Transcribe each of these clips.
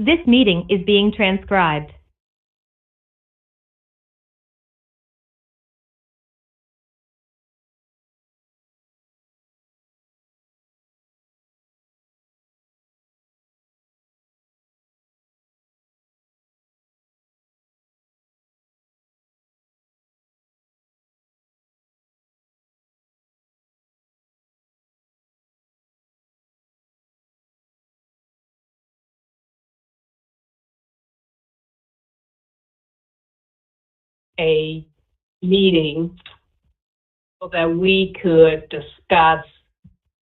This meeting is being transcribed. A meeting so that we could discuss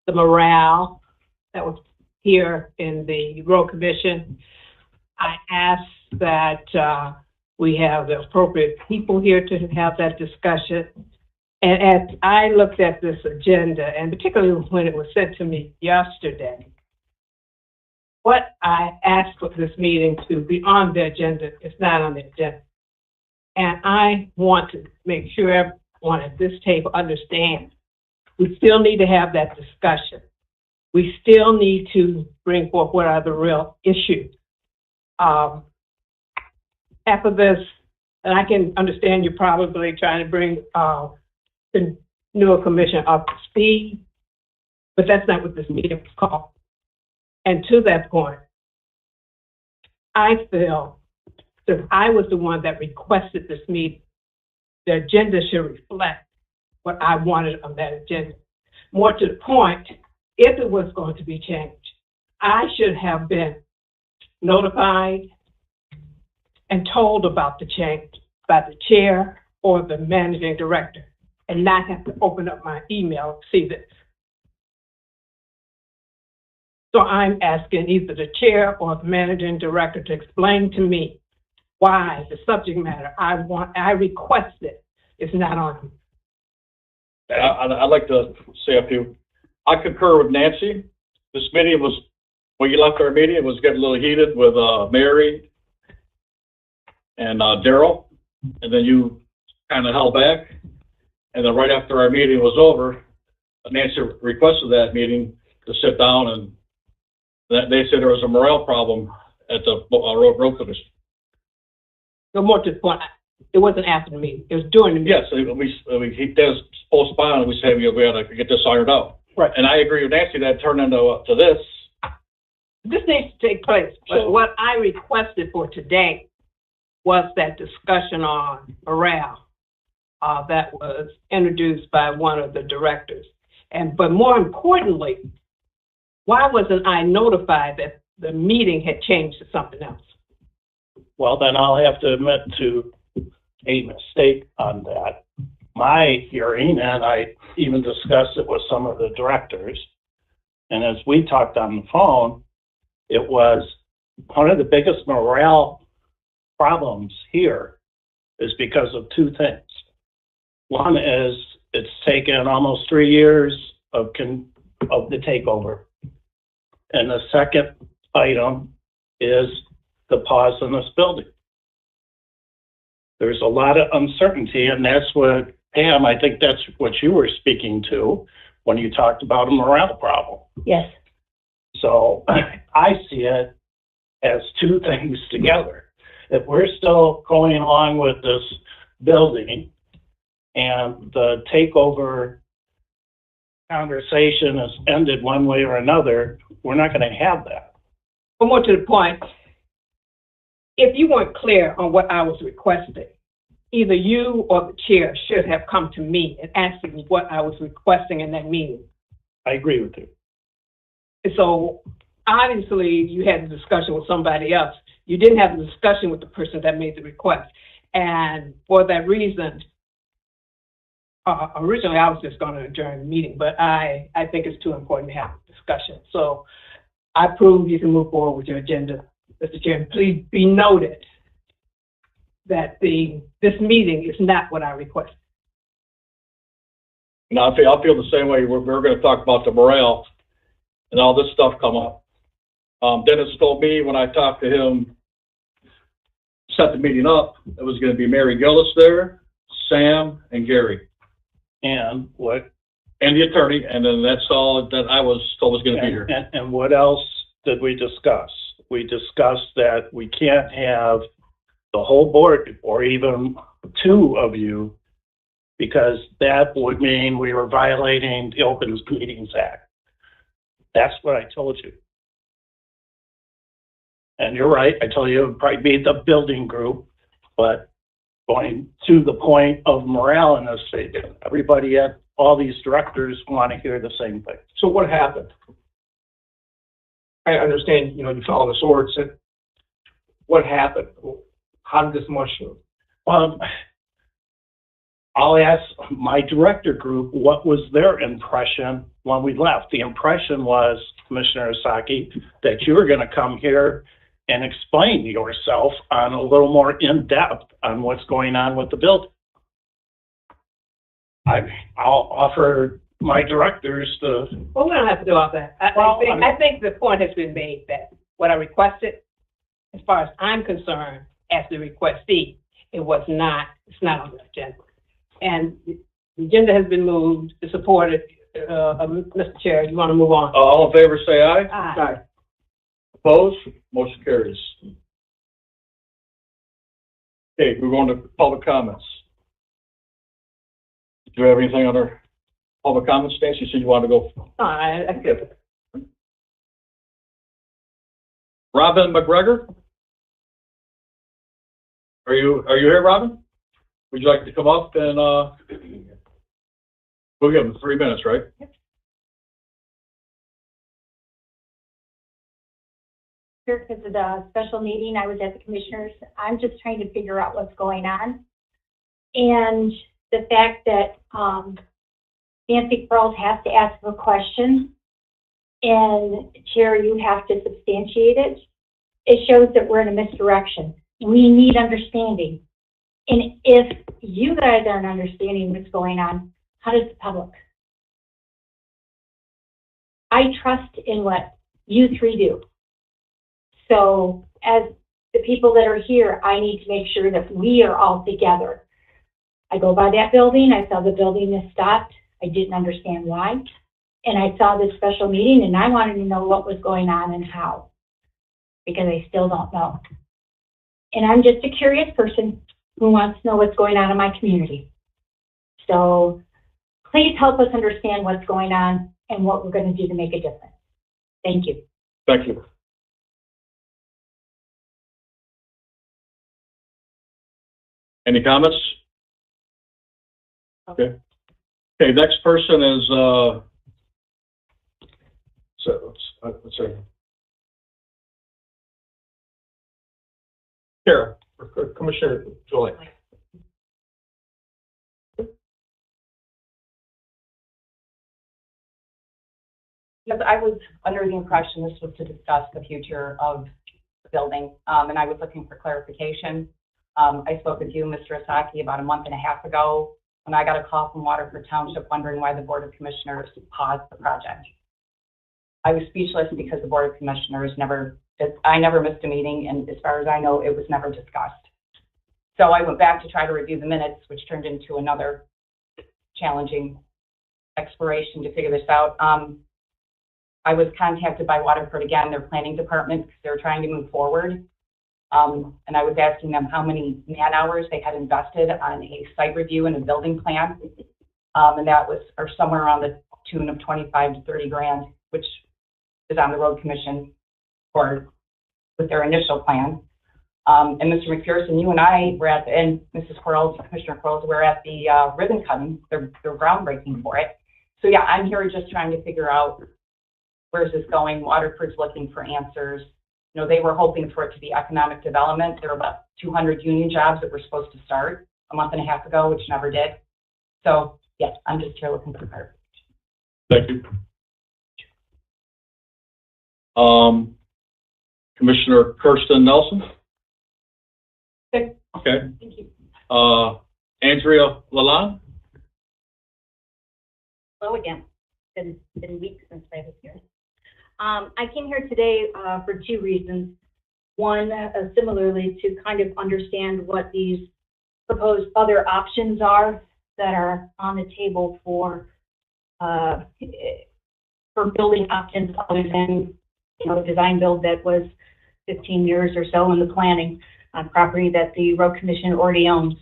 the morale that was here in the Road Commission. I asked that we have the appropriate people here to have that discussion. And as I looked at this agenda, and particularly when it was sent to me yesterday, what I asked for this meeting to be on the agenda is not on the agenda. And I want to make sure everyone at this table understands we still need to have that discussion. We still need to bring forth what are the real issues. After this, and I can understand you're probably trying to bring the newer commission up to speed, but that's not what this meeting was called. And to that point, I feel that I was the one that requested this meeting. The agenda should reflect what I wanted on that agenda. More to the point, if it was going to be changed, I should have been notified and told about the change by the chair or the managing director, and not have to open up my email to see this. So I'm asking either the chair or the managing director to explain to me why the subject matter I requested is not on. I'd like to say a few. I concur with Nancy. This meeting was, when you left our meeting, it was getting a little heated with Mary and Daryl, and then you kind of held back. And then right after our meeting was over, Nancy requested that meeting to sit down, and they said there was a morale problem at the road commission. No, more to the point, it wasn't after the meeting, it was during the meeting. Yes, he does postpone, and we said we had to get this ironed out. Right. And I agree with Nancy that turned into this. This needs to take place, but what I requested for today was that discussion on morale that was introduced by one of the directors. But more importantly, why wasn't I notified that the meeting had changed to something else? Well, then I'll have to admit to a mistake on that. My hearing, and I even discussed it with some of the directors, and as we talked on the phone, it was one of the biggest morale problems here is because of two things. One is it's taken almost 3 years of the takeover. And the second item is the pause in this building. There's a lot of uncertainty, and that's what, Pam, I think that's what you were speaking to when you talked about a morale problem. Yes. So I see it as two things together. If we're still going along with this building and the takeover conversation has ended one way or another, we're not going to have that. But more to the point, if you weren't clear on what I was requesting, either you or the chair should have come to me and asked me what I was requesting in that meeting. I agree with you. So obviously you had a discussion with somebody else. You didn't have a discussion with the person that made the request. And for that reason, originally I was just going to adjourn the meeting, but I think it's too important to have a discussion. So I approve you can move forward with your agenda, Mr. Chairman. Please be noted that this meeting is not what I requested. No, I feel the same way. We're going to talk about the morale and all this stuff come up. Dennis told me when I talked to him, set the meeting up, it was going to be Mary Gillis there, Sam, and Gary. And what? And the attorney, and then that's all that I was told was going to be here. And what else did we discuss? we discussed that we can't have the whole board or even two of you, because that would mean we were violating the Open Meetings Act. That's what I told you. And you're right, I told you it would probably be the building group, but going to the point of morale in this state, everybody at all these directors want to hear the same thing. So what happened? I understand, you fell on the sword. So what happened? How did this mushroom? I'll ask my director group, what was their impression when we left? The impression was, Commissioner Asaki, that you were going to come here and explain yourself on a little more in-depth on what's going on with the building. I'll offer my directors the... Well, we don't have to do all that. I think the point has been made that what I requested, as far as I'm concerned, as the requestee, it's not on the agenda. And the agenda has been moved, supported. Mr. Chair, you want to move on? All in favor, say aye. Aye. Opposed? Motion carries. Okay, we're going to public comments. Do you have anything under public comments, Stacy? You said you wanted to go. No, I feel it. Robin McGregor? Are you here, Robin? Would you like to come up and, we'll give him 3 minutes, right? Here because of the special meeting, I was at the commissioners. I'm just trying to figure out what's going on. And the fact that Nancy Quarles has to ask a question and Chair, you have to substantiate it. It shows that we're in a misdirection. We need understanding. And if you guys aren't understanding what's going on, how does the public? I trust in what you three do. So as the people that are here, I need to make sure that we are all together. I go by that building, I saw the building is stopped. I didn't understand why. And I saw this special meeting and I wanted to know what was going on and how, because I still don't know. And I'm just a curious person who wants to know what's going on in my community. So please help us understand what's going on and what we're going to do to make a difference. Thank you. Thank you. Any comments? Okay. Okay, next person is, let's see. Carol, or Commissioner Jolie. Yes, I was under the impression this was to discuss the future of the building, and I was looking for clarification. I spoke with you, Mr. Asaki, about a month and a half ago when I got a call from Waterford Township wondering why the Board of Commissioners paused the project. I was speechless because the Board of Commissioners I never missed a meeting, and as far as I know, it was never discussed. So I went back to try to review the minutes, which turned into another challenging exploration to figure this out. I was contacted by Waterford again, their planning department, because they're trying to move forward. And I was asking them how many man hours they had invested on a site review and a building plan. And that was somewhere around the tune of 25 to 30 grand, which is on the road commission or with their initial plan. And Mr. McPherson, you and I were and Mrs. Quarles, Commissioner Quarles, were at the ribbon cutting. They're groundbreaking for it. So yeah, I'm here just trying to figure out where's this going. Waterford's looking for answers. You know, they were hoping for it to be economic development. There were about 200 union jobs that were supposed to start a month and a half ago, which never did. So yeah, I'm just here looking for clarification. Thank you. Commissioner Kirsten Nelson. Okay. Okay. Thank you. Andrea Lalonde. Hello again. It's been weeks since I was here. I came here today for two reasons. One, similarly, to kind of understand what these proposed other options are that are on the table for building options other than, design build that was 15 years or so in the planning on property that the road commission already owns.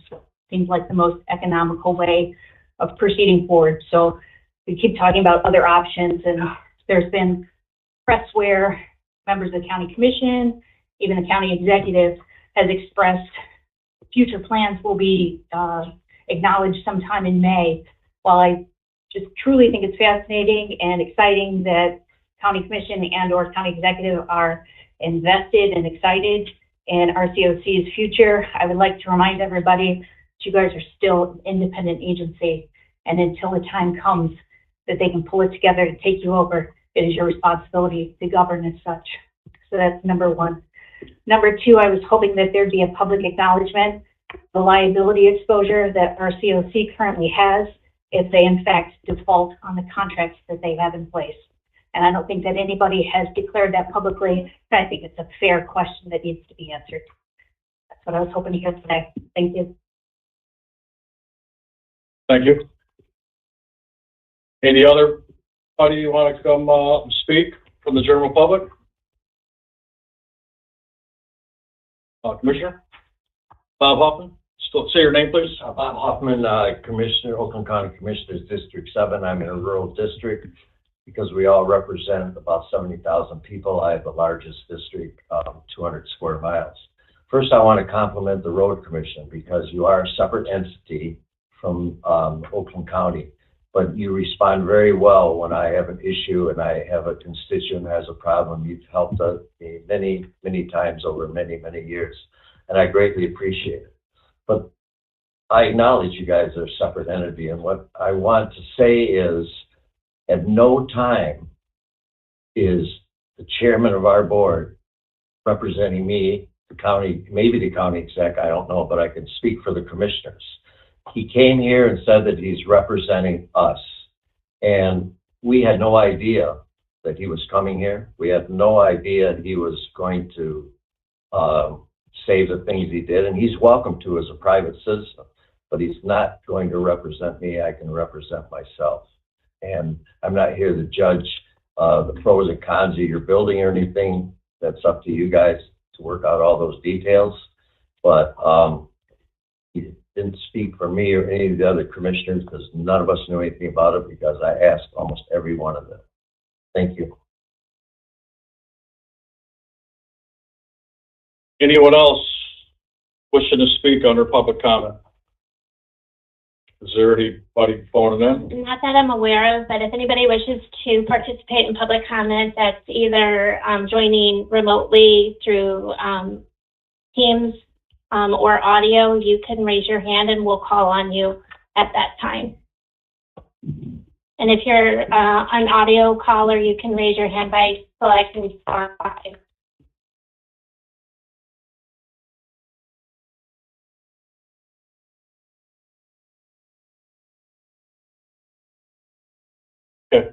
Seems like the most economical way of proceeding forward. So we keep talking about other options, and there's been press where members of the county commission, even the county executive, has expressed future plans will be acknowledged sometime in May. While I just truly think it's fascinating and exciting that county commission and or county executive are invested and excited in RCOC's future, I would like to remind everybody that you guys are still an independent agency, and until the time comes that they can pull it together to take you over, it is your responsibility to govern as such. So that's number one. Number two, I was hoping that there'd be a public acknowledgement of the liability exposure that RCOC currently has if they in fact default on the contracts that they have in place. And I don't think that anybody has declared that publicly. I think it's a fair question that needs to be answered. That's what I was hoping to hear today. Thank you. Thank you. Any other party you want to come speak from the general public? Commissioner Bob Hoffman, say your name, please. Bob Hoffman, Commissioner, Oakland County Commissioners, District 7. I'm in a rural district because we all represent about 70,000 people. I have the largest district, 200 square miles. First, I want to compliment the Road Commission because you are a separate entity from Oakland County, but you respond very well when I have an issue and I have a constituent who has a problem. You've helped me many, many times over many, many years, and I greatly appreciate it. But I acknowledge you guys are a separate entity, and what I want to say is at no time is the chairman of our board representing me, the county, maybe the county exec, I don't know, but I can speak for the commissioners. He came here and said that he's representing us, and we had no idea that he was coming here. We had no idea he was going to say the things he did, and he's welcome to as a private citizen, but he's not going to represent me. I can represent myself, and I'm not here to judge the pros and cons of your building or anything. That's up to you guys to work out all those details, but he didn't speak for me or any of the other commissioners because none of us knew anything about it because I asked almost every one of them. Thank you. Anyone else wishing to speak under public comment? Is there anybody phoning in? Not that I'm aware of, but if anybody wishes to participate in public comment, that's either joining remotely through Teams or audio, you can raise your hand and we'll call on you at that time. And if you're an audio caller, you can raise your hand by selecting star 5. Okay.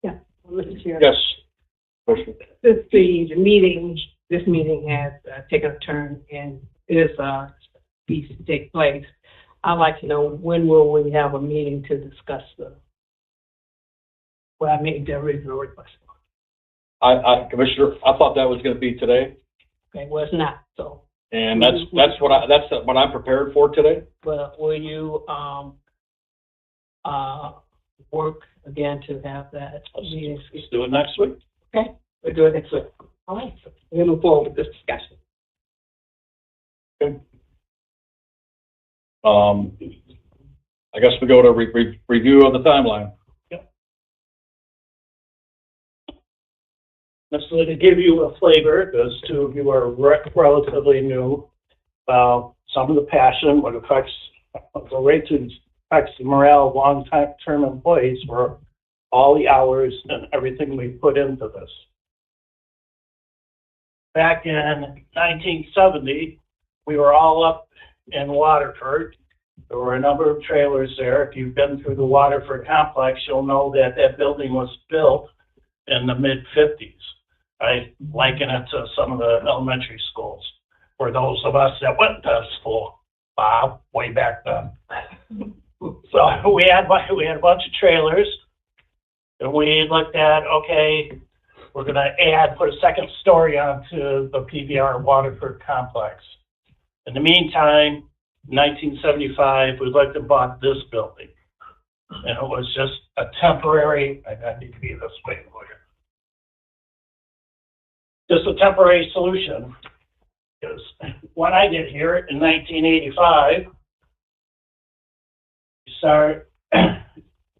Yeah. Mr. Chair. Yes. Question. Since this meeting has taken a turn and is piece to take place, I'd like to know when will we have a meeting to discuss what I made the original request. Commissioner, I thought that was going to be today, Okay, well, it's not, so. and that's what I'm prepared for today. Well, will you work again to have that meeting? Let's do it next week. Okay, we'll do it next week. All right, so we'll move forward with this discussion. Okay. I guess we go to review of the timeline. So to give you a flavor, because two of you are relatively new, some of the passion, what affects the rate to affects the morale of long-term employees for all the hours and everything we put into this. Back in 1970, we were all up in Waterford. There were a number of trailers there. If you've been through the Waterford complex, you'll know that that building was built in the mid-50s. I liken it to some of the elementary schools for those of us that went to school, Bob, way back then. So we had a bunch of trailers, and we looked at, okay, we're gonna put a second story onto the PBR Waterford complex. In the meantime, 1975, we looked and bought this building. And it was just a temporary, I need to be this way, lawyer. Just a temporary solution. Because when I get here in 1985,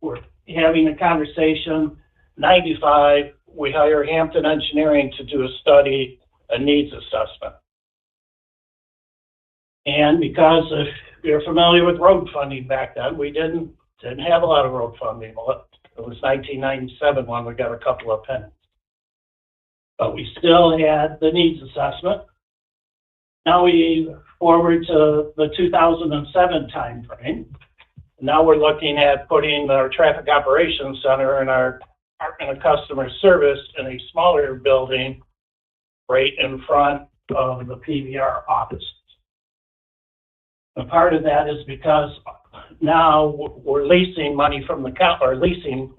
we're having a conversation. 95, we hire Hampton Engineering to do a study, a needs assessment. And because if you're familiar with road funding back then, we didn't have a lot of road funding. It was 1997 when we got a couple of pennies. But we still had the needs assessment. Now we forward to the 2007 timeframe. Now we're looking at putting our traffic operations center and our Department of Customer Service in a smaller building right in front of the PBR office. And part of that is because now we're leasing money from the county, or leasing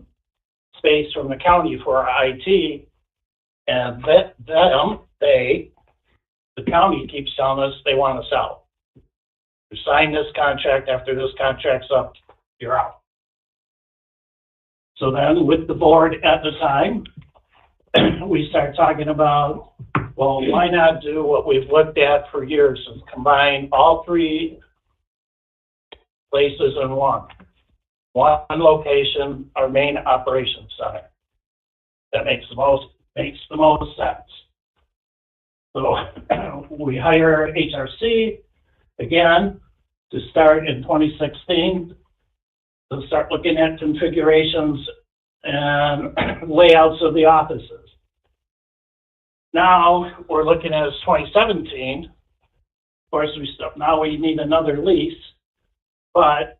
space from the county for our IT, and the county keeps telling us they want us out. You sign this contract, after this contract's up, you're out. So then with the board at the time, we start talking about, well, why not do what we've looked at for years and combine all three places in one location, our main operations center. That makes the most sense. So we hire HRC again to start in 2016 to start looking at configurations and layouts of the offices. Now we're looking at 2017. Of course, now we need another lease, but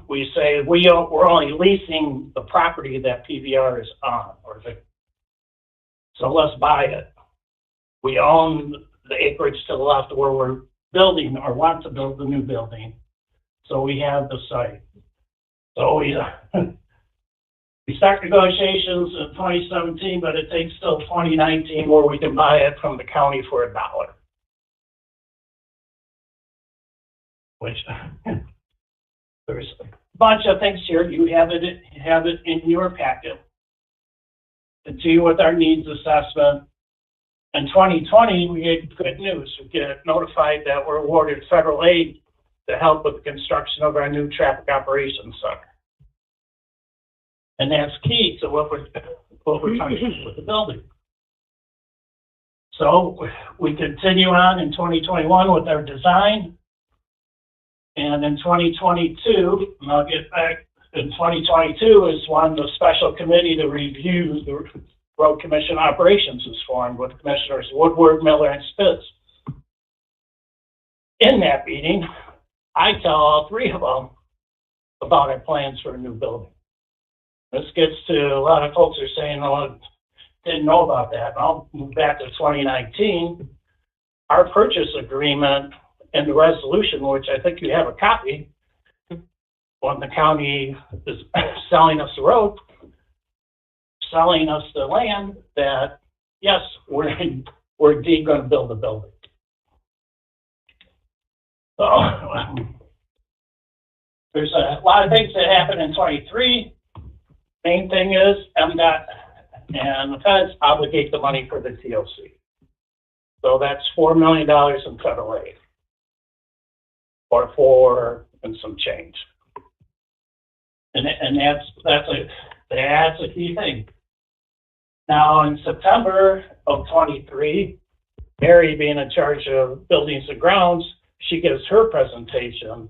we say we're only leasing the property that PBR is on, so let's buy it. We own the acreage to the left where we're building or want to build the new building, so we have the site. So we start negotiations in 2017, but it takes till 2019 where we can buy it from the county for $1. Which there's a bunch of things here. You have it in your packet. Continue with our needs assessment. In 2020, we had good news. We get notified that we're awarded federal aid to help with the construction of our new traffic operations center. And that's key to what we're trying to do with the building. So we continue on in 2021 with our design. And in 2022, and I'll get back, in 2022 is when the special committee to review the Road Commission operations is formed with Commissioners Woodward, Miller, and Spitz. In that meeting, I tell all three of them about our plans for a new building. This gets to a lot of folks are saying, oh, didn't know about that. I'll move back to 2019. Our purchase agreement and the resolution, which I think you have a copy, when the county is selling us the road, selling us the land, that yes, we're indeed going to build a building. So there's a lot of things that happen in 23. Main thing is MDOT and the feds obligate the money for the TOC. So that's $4 million in federal aid, or $4 and some change. And that's a key thing. Now in September of 23, Mary, being in charge of buildings and grounds, she gives her presentation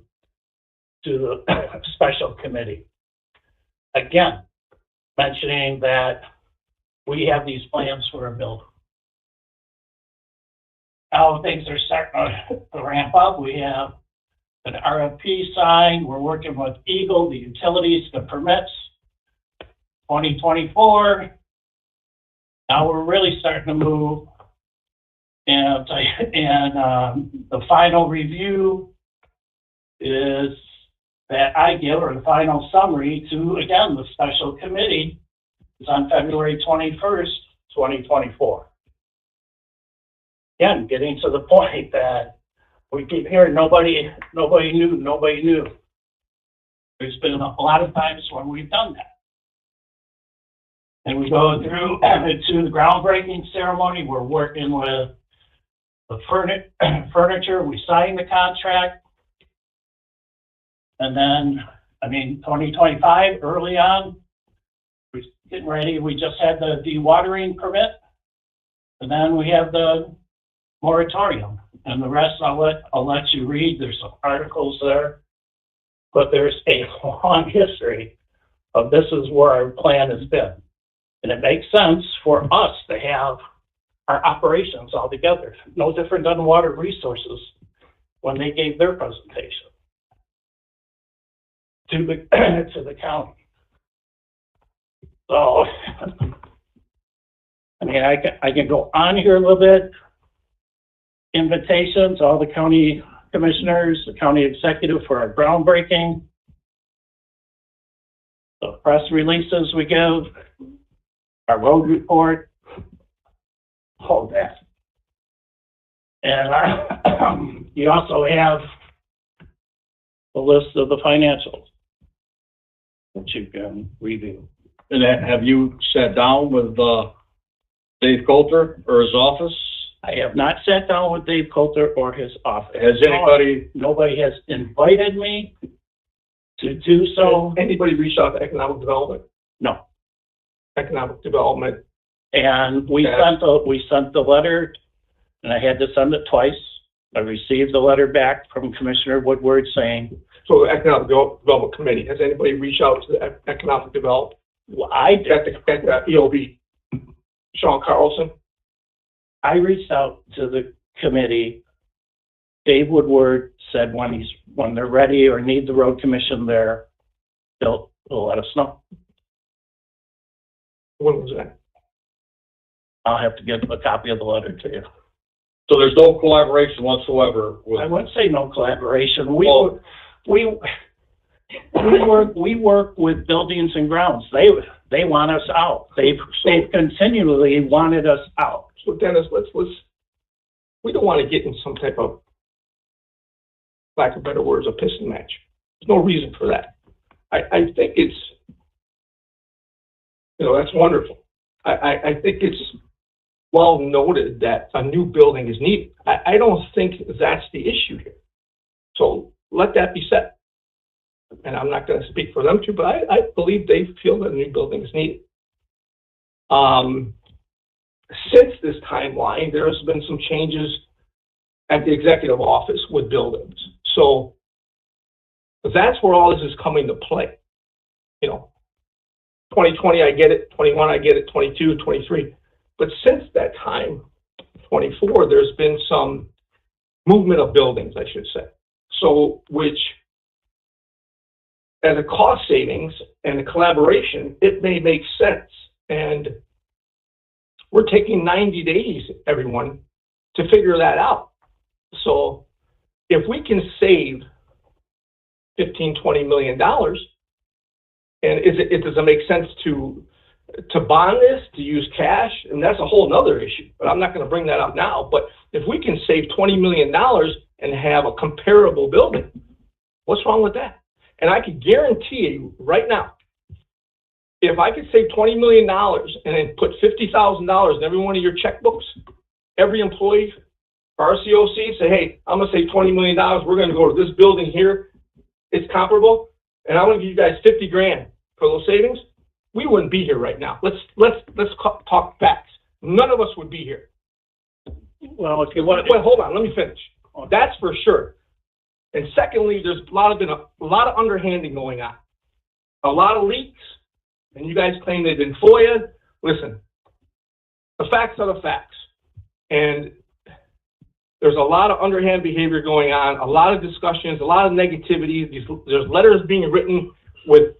to the special committee. Again, mentioning that we have these plans for a building. Now things are starting to ramp up. We have an RFP signed. We're working with Eagle, the utilities, the permits. 2024. Now we're really starting to move. And the final review is that I give, or the final summary to, again, the special committee is on February 21st, 2024. Again, getting to the point that we keep hearing nobody knew. There's been a lot of times when we've done that. And we go through to the groundbreaking ceremony, we're working with the furniture, we sign the contract. And then, 2025, early on, we're getting ready, we just had the dewatering permit. And then we have the moratorium. And the rest I'll let you read, there's some articles there. But there's a long history of this is where our plan has been. And it makes sense for us to have our operations all together. No different than Water Resources when they gave their presentation to the county. So, I can go on here a little bit. Invitations, all the county commissioners, the county executive for our groundbreaking. The press releases we give, our road report, all that. And you also have the list of the financials that you can review. And have you sat down with Dave Coulter or his office? I have not sat down with Dave Coulter or his office. Has anybody? Nobody has invited me to do so. Anybody reached out to economic development? No. Economic development. And we Yes. sent the letter, and I had to send it twice. I received the letter back from Commissioner Woodward saying, So the economic development committee, has anybody reached out to the economic development? well, I did. At the EOB, Sean Carlson? I reached out to the committee. Dave Woodward said when they're ready or need the road commission there, they'll let us know. When was that? I'll have to give a copy of the letter to you. So there's no collaboration whatsoever with. I wouldn't say no collaboration. Well- We work with buildings and grounds. They want us out. They've continually wanted us out. So Dennis, we don't want to get in some type of, lack of better words, a pissing match. There's no reason for that. I think it's, that's wonderful. I think it's well noted that a new building is needed. I don't think that's the issue here. So let that be said. And I'm not going to speak for them too, but I believe they feel that a new building is needed. Since this timeline, there's been some changes at the executive office with buildings. So that's where all this is coming to play. 2020, I get it. 21, I get it. 22, 23. But since that time, 24, there's been some movement of buildings, I should say. So, which, as a cost savings and a collaboration, it may make sense. And we're taking 90 days, everyone, to figure that out. So if we can save $15, $20 million, and does it make sense to bond this, to use cash? And that's a whole nother issue, but I'm not going to bring that up now. But if we can save $20 million and have a comparable building, what's wrong with that? And I can guarantee you right now, if I could save $20 million and then put $50,000 in every one of your checkbooks, every employee, RCOC, say, hey, I'm going to save $20 million. We're going to go to this building here. It's comparable. And I'm going to give you guys 50 grand for those savings. We wouldn't be here right now. Let's talk facts. None of us would be here. Well, if you want, Wait, hold on. Let me finish. That's for sure. And secondly, there's been a lot of underhanding going on. A lot of leaks. And you guys claim they've been FOIA. Listen, the facts are the facts. And there's a lot of underhand behavior going on, a lot of discussions, a lot of negativity. There's letters being written with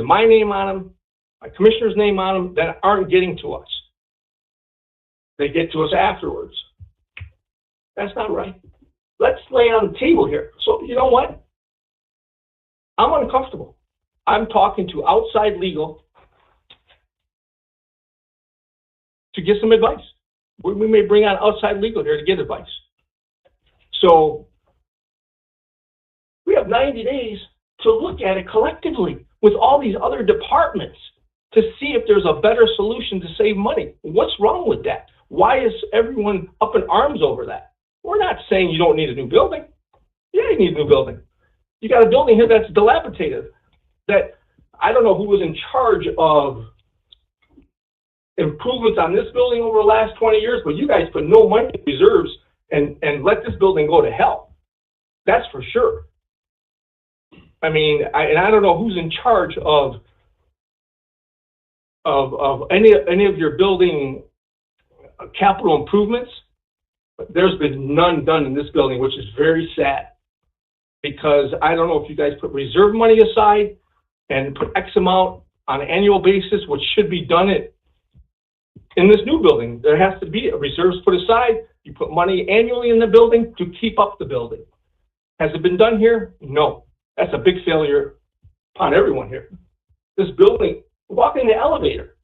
my name on them, my commissioner's name on them, that aren't getting to us. They get to us afterwards. That's not right. Let's lay it on the table here. So you know what? I'm uncomfortable. I'm talking to outside legal. to get some advice. We may bring on outside legal here to get advice. So we have 90 days to look at it collectively with all these other departments to see if there's a better solution to save money. What's wrong with that? Why is everyone up in arms over that? We're not saying you don't need a new building. Yeah, you need a new building. You got a building here that's dilapidated, that I don't know who was in charge of improvements on this building over the last 20 years, but you guys put no money in reserves and let this building go to hell. That's for sure. I mean, I don't know who's in charge of any of your building capital improvements, but there's been none done in this building, which is very sad, because I don't know if you guys put reserve money aside and put X amount on an annual basis, which should be done in this new building. There has to be reserves put aside. You put money annually in the building to keep up the building. Has it been done here? No. That's a big failure upon everyone here. This building, walk in the elevator.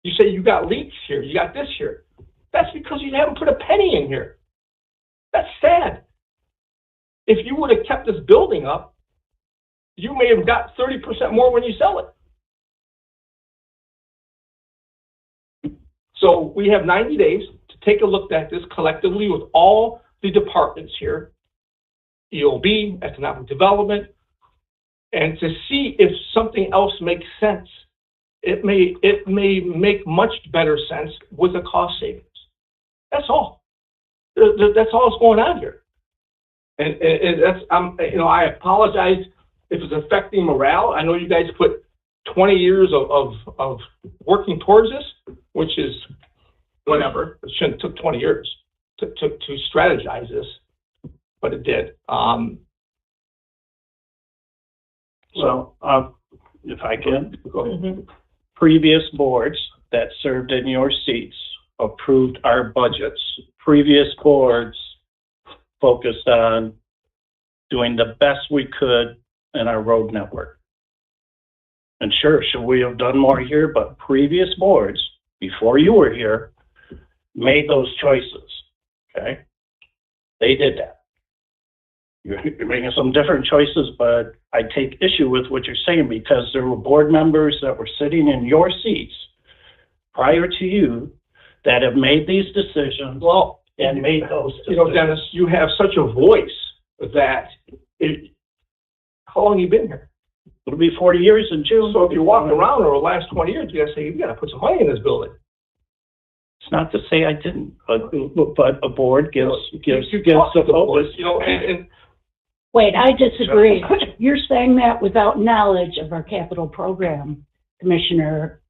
You say you got leaks here, you got this here. That's because you haven't put a penny in here. That's sad. If you would have kept this building up, you may have got 30% more when you sell it. So we have 90 days to take a look at this collectively with all the departments here, EOB, economic development, and to see if something else makes sense. It may make much better sense with the cost savings. That's all. That's all that's going on here. And that's, I apologize if it's affecting morale. I know you guys put 20 years of working towards this, which is whatever. It shouldn't have took 20 years to strategize this, but it did. If I can, Go ahead. Previous boards that served in your seats approved our budgets. Previous boards focused on doing the best we could in our road network. And sure, should we have done more here? But previous boards, before you were here, made those choices, okay? They did that. You're making some different choices, but I take issue with what you're saying, because there were board members that were sitting in your seats prior to you that have made these decisions. Well, and made those decisions. You know, Dennis, you have such a voice that how long have you been here? It'll be 40 years in June. So if you're walking around over the last 20 years, you gotta say, you gotta put some money in this building. It's not to say I didn't, but a board gives You gives talk to a the vote. boards, you know, and Wait, I disagree. You're saying that without knowledge of our capital program, Commissioner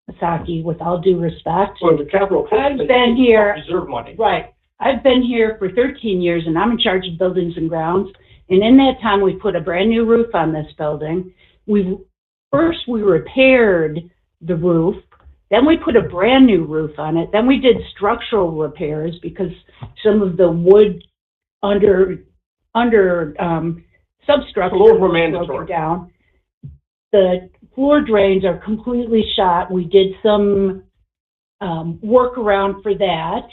Asaki, with all due respect. for the capital. I've been here, Reserve money. right, I've been here for 13 years and I'm in charge of buildings and grounds. And in that time, we put a brand new roof on this building. We repaired the roof, then we put a brand new roof on it. Then we did structural repairs because some of the wood under substructure Floors were was mandatory. broken down. The floor drains are completely shot. We did some workaround for that.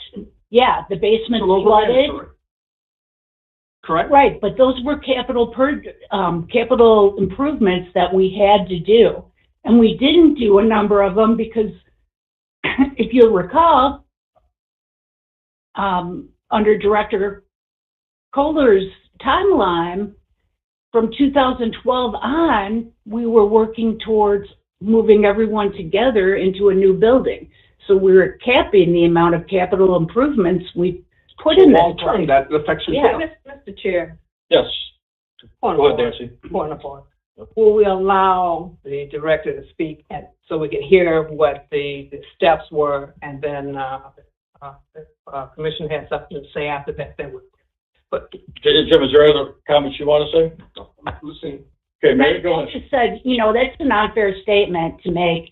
Yeah, the basement So those were flooded. mandatory. Correct? Right, but those were capital improvements that we had to do. And we didn't do a number of them because, if you'll recall, under Director Kohler's timeline, from 2012 on, we were working towards moving everyone together into a new building. So we were capping the amount of capital improvements we put in this Long term, place. that affects your Yeah. sales. Mr. Chair, Yes, point go of ahead, order, Nancy. point of order. Will we allow the director to speak and so we can hear what the steps were, and then the commission has something to say after that, they would. But Jim, is there other comments you want to say? Listen, Okay, Mary, go I ahead. just said, that's an unfair statement to make.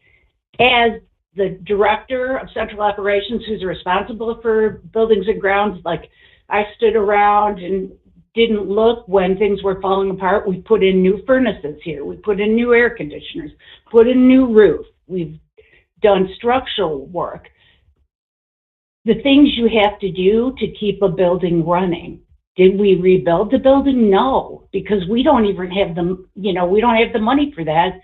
As the director of central operations who's responsible for buildings and grounds, like, I stood around and didn't look when things were falling apart. We put in new furnaces here. We put in new air conditioners, put in new roof. We've done structural work. The things you have to do to keep a building running. Did we rebuild the building? No, because we don't even have the, we don't have the money for that.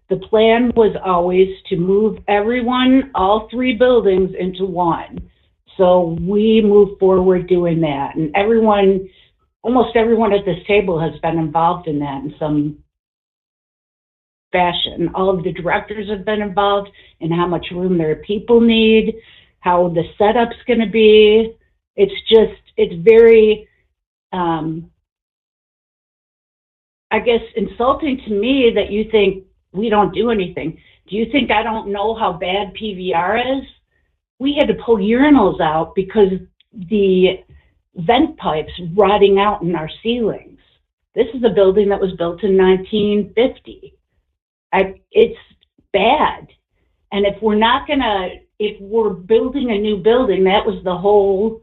The plan was always to move everyone, all 3 buildings into one. So we moved forward doing that. And almost everyone at this table has been involved in that in some fashion. All of the directors have been involved in how much room their people need, how the setup's going to be. It's very, I guess, insulting to me that you think we don't do anything. Do you think I don't know how bad PVR is? We had to pull urinals out because the vent pipes rotting out in our ceilings. This is a building that was built in 1950. It's bad. And if we're building a new building, that was the whole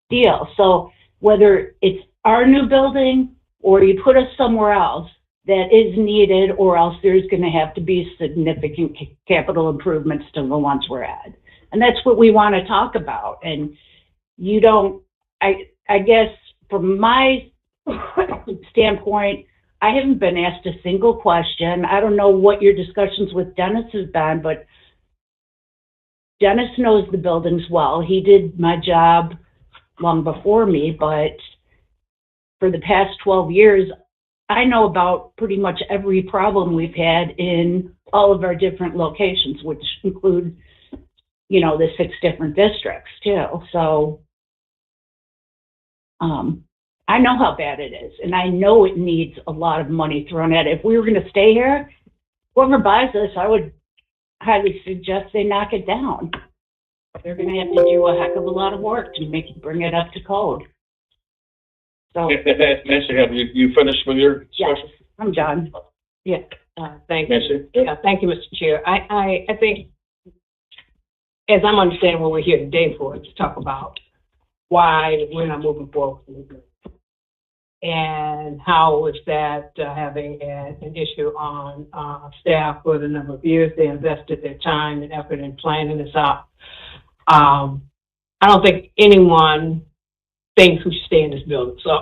deal. So whether it's our new building or you put us somewhere else that is needed, or else there's going to have to be significant capital improvements to the ones we're at. And that's what we want to talk about. And you don't, I guess from my standpoint, I haven't been asked a single question. I don't know what your discussions with Dennis have been, but Dennis knows the buildings well. He did my job long before me, but for the past 12 years, I know about pretty much every problem we've had in all of our different locations, which include, the 6 different districts too. So I know how bad it is, and I know it needs a lot of money thrown at it. If we were going to stay here, whoever buys this, I would highly suggest they knock it down. They're going to have to do a heck of a lot of work to bring it up to code. So, Nancy, have you finished with your discussion? Yes, I'm done. Yeah, thank you. Nancy? Yeah, thank you, Mr. Chair. I think, as I'm understanding what we're here today for, is to talk about why we're not moving forward and how is that having an issue on staff for the number of years they invested their time and effort in planning this out. I don't think anyone thinks we should stay in this building. So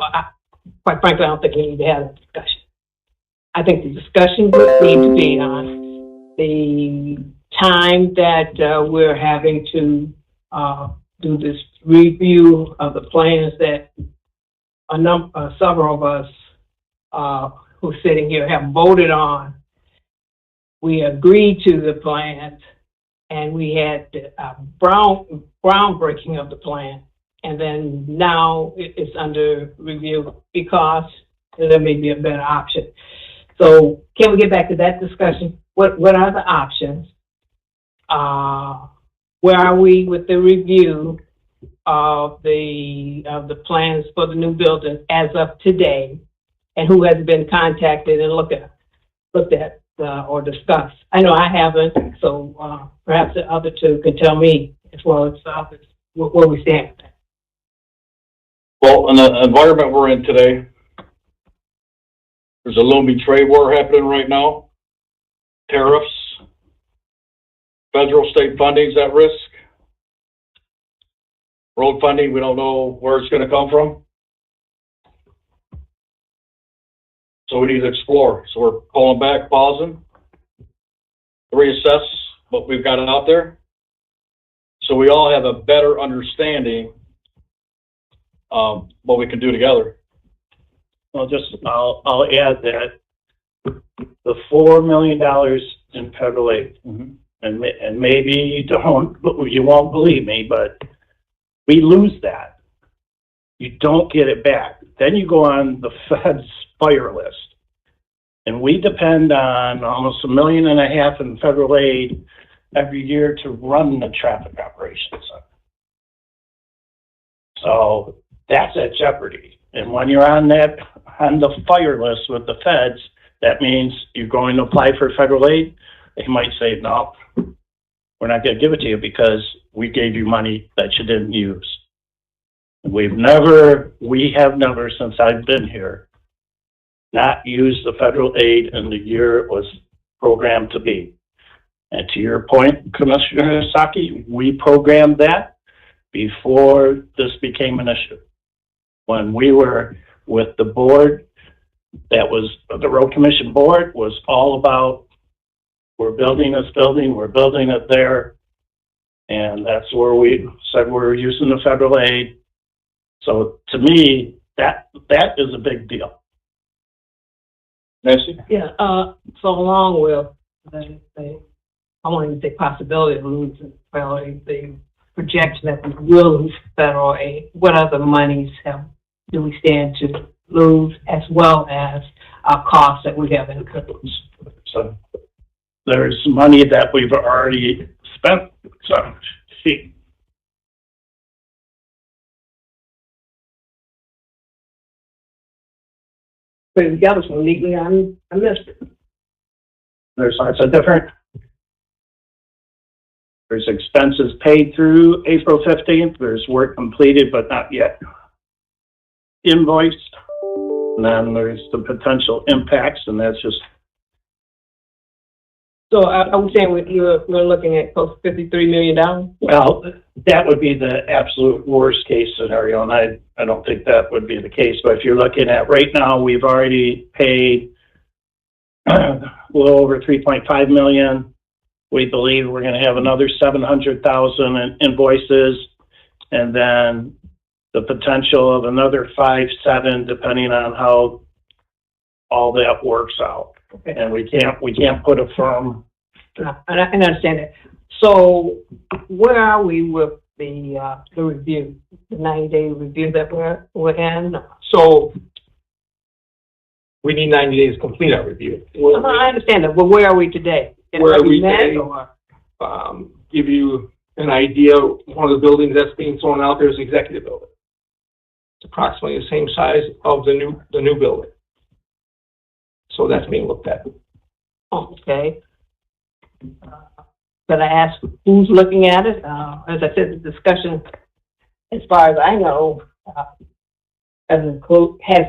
quite frankly, I don't think we need to have a discussion. I think the discussion would need to be on the time that we're having to do this review of the plans that several of us who are sitting here have voted on. We agreed to the plans, and we had groundbreaking of the plan. And then now it's under review because there may be a better option. So can we get back to that discussion? What are the options? Where are we with the review of the plans for the new building as of today? And who has been contacted and looked at or discussed? I know I haven't, so perhaps the other two can tell me as well as the others where we stand. Well, in the environment we're in today, there's a looming trade war happening right now. Tariffs, federal state funding's at risk. Road funding, we don't know where it's going to come from. So we need to explore. So we're pulling back, pausing, reassess what we've got out there. So we all have a better understanding of what we can do together. Well, I'll add that the $4 million in federal aid, and maybe you won't believe me, but we lose that. You don't get it back. Then you go on the Fed's fire list, and we depend on almost $1.5 million in federal aid every year to run the traffic operations. So that's at jeopardy. And when you're on the fire list with the feds, that means you're going to apply for federal aid. They might say, no, we're not going to give it to you because we gave you money that you didn't use. We have never, since I've been here, not used the federal aid in the year it was programmed to be. And to your point, Commissioner Saki, we programmed that before this became an issue. When we were with the board, that was, the road commission board was all about, we're building this building, we're building it there. And that's where we said we're using the federal aid. So to me, that is a big deal. Nancy? Yeah, so along with I want to say possibility of losing, well, the projection that we will lose federal aid, what other monies do we stand to lose, as well as our costs that we have incurred? So there's money that we've already spent. So Put it together so neatly, I missed it. there's lots of different. There's expenses paid through April 15th. There's work completed but not yet invoiced. And then there's the potential impacts, and that's just. So I was saying we're looking at close to $53 million? Well, that would be the absolute worst case scenario, and I don't think that would be the case. But if you're looking at right now, we've already paid a little over $3.5 million. We believe we're going to have another $700,000 in invoices, and then the potential of another 5-7, depending on how all that works out. Okay. And we can't put a firm. And I understand that. So where are we with the review, the 90-day review that we're in? So we need 90 days to complete our review. I understand that, but where are we today? Where are we met, today? or- Give you an idea, one of the buildings that's being thrown out there is the executive building. It's approximately the same size of the new building. So that's being looked at. Okay. Could I ask who's looking at it? As I said, the discussion, as far as I know, has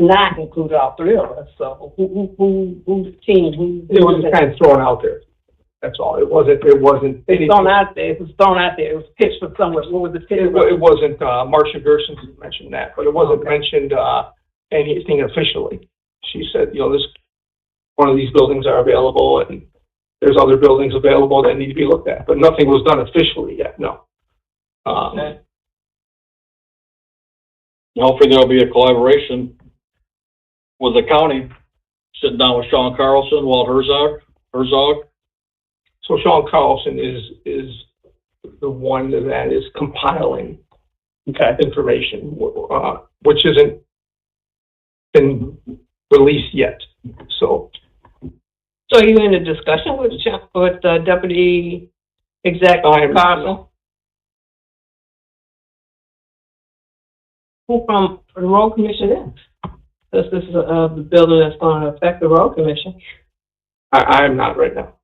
not included all three of us. So who's the team? It was kind of thrown out there. That's all. It wasn't. It was thrown out there. It was thrown out there. It was pitched from somewhere. What was the pitch? It wasn't. Marcia Gerson mentioned that, but it wasn't mentioned anything officially. She said, this one of these buildings are available, and there's other buildings available that need to be looked at, but nothing was done officially yet. No. Okay. Hopefully there'll be a collaboration with the county, sitting down with Sean Carlson, Walt Herzog. So Sean Carlson is the one that is compiling information, which isn't been released yet. So are you in a discussion with Deputy Exec Carlson? Who from the Road Commission is? This is the building that's going to affect the Road Commission. I'm not right now.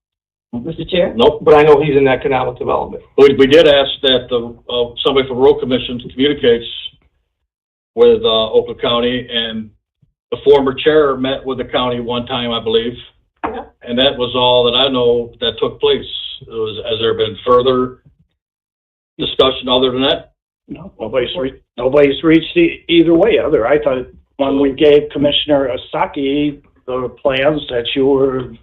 Mr. Chair? Nope. But I know he's in economic development. We did ask that somebody from Road Commission communicates with Oakland County, and the former chair met with the county one time, I believe. Yeah. And that was all that I know that took place. Has there been further discussion other than that? No, nobody's reached either way. I thought when we gave Commissioner Asaki the plans that you were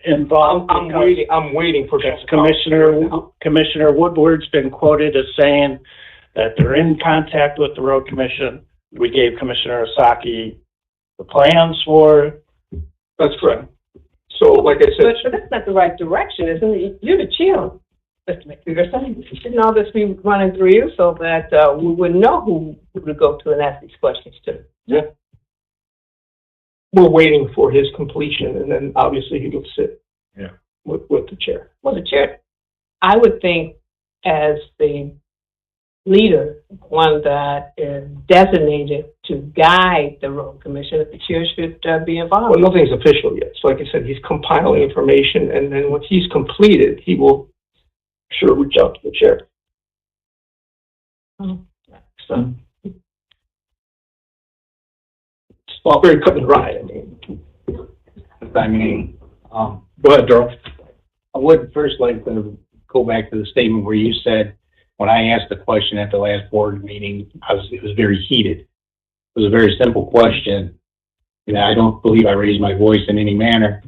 involved. I'm waiting for Commissioner Woodward's been quoted as saying that they're in contact with the Road Commission. We gave Commissioner Asaki the plans for. That's correct. So, like I said, but that's not the right direction, isn't it? You're the chair, Mr. McPherson. Shouldn't all this be running through you so that we would know who to go to and ask these questions to? Yeah. We're waiting for his completion, and then obviously he will sit with the chair. Well, the chair, I would think, as the leader, one that is designated to guide the Road Commission, that the chair should be involved. Well, nothing's official yet. So like I said, he's compiling information, and then when he's completed, he will sure reach out to the chair. So, well, very cut and dry. Go ahead, Darrell. I would first like to go back to the statement where you said, when I asked the question at the last board meeting, it was very heated. It was a very simple question. And I don't believe I raised my voice in any manner.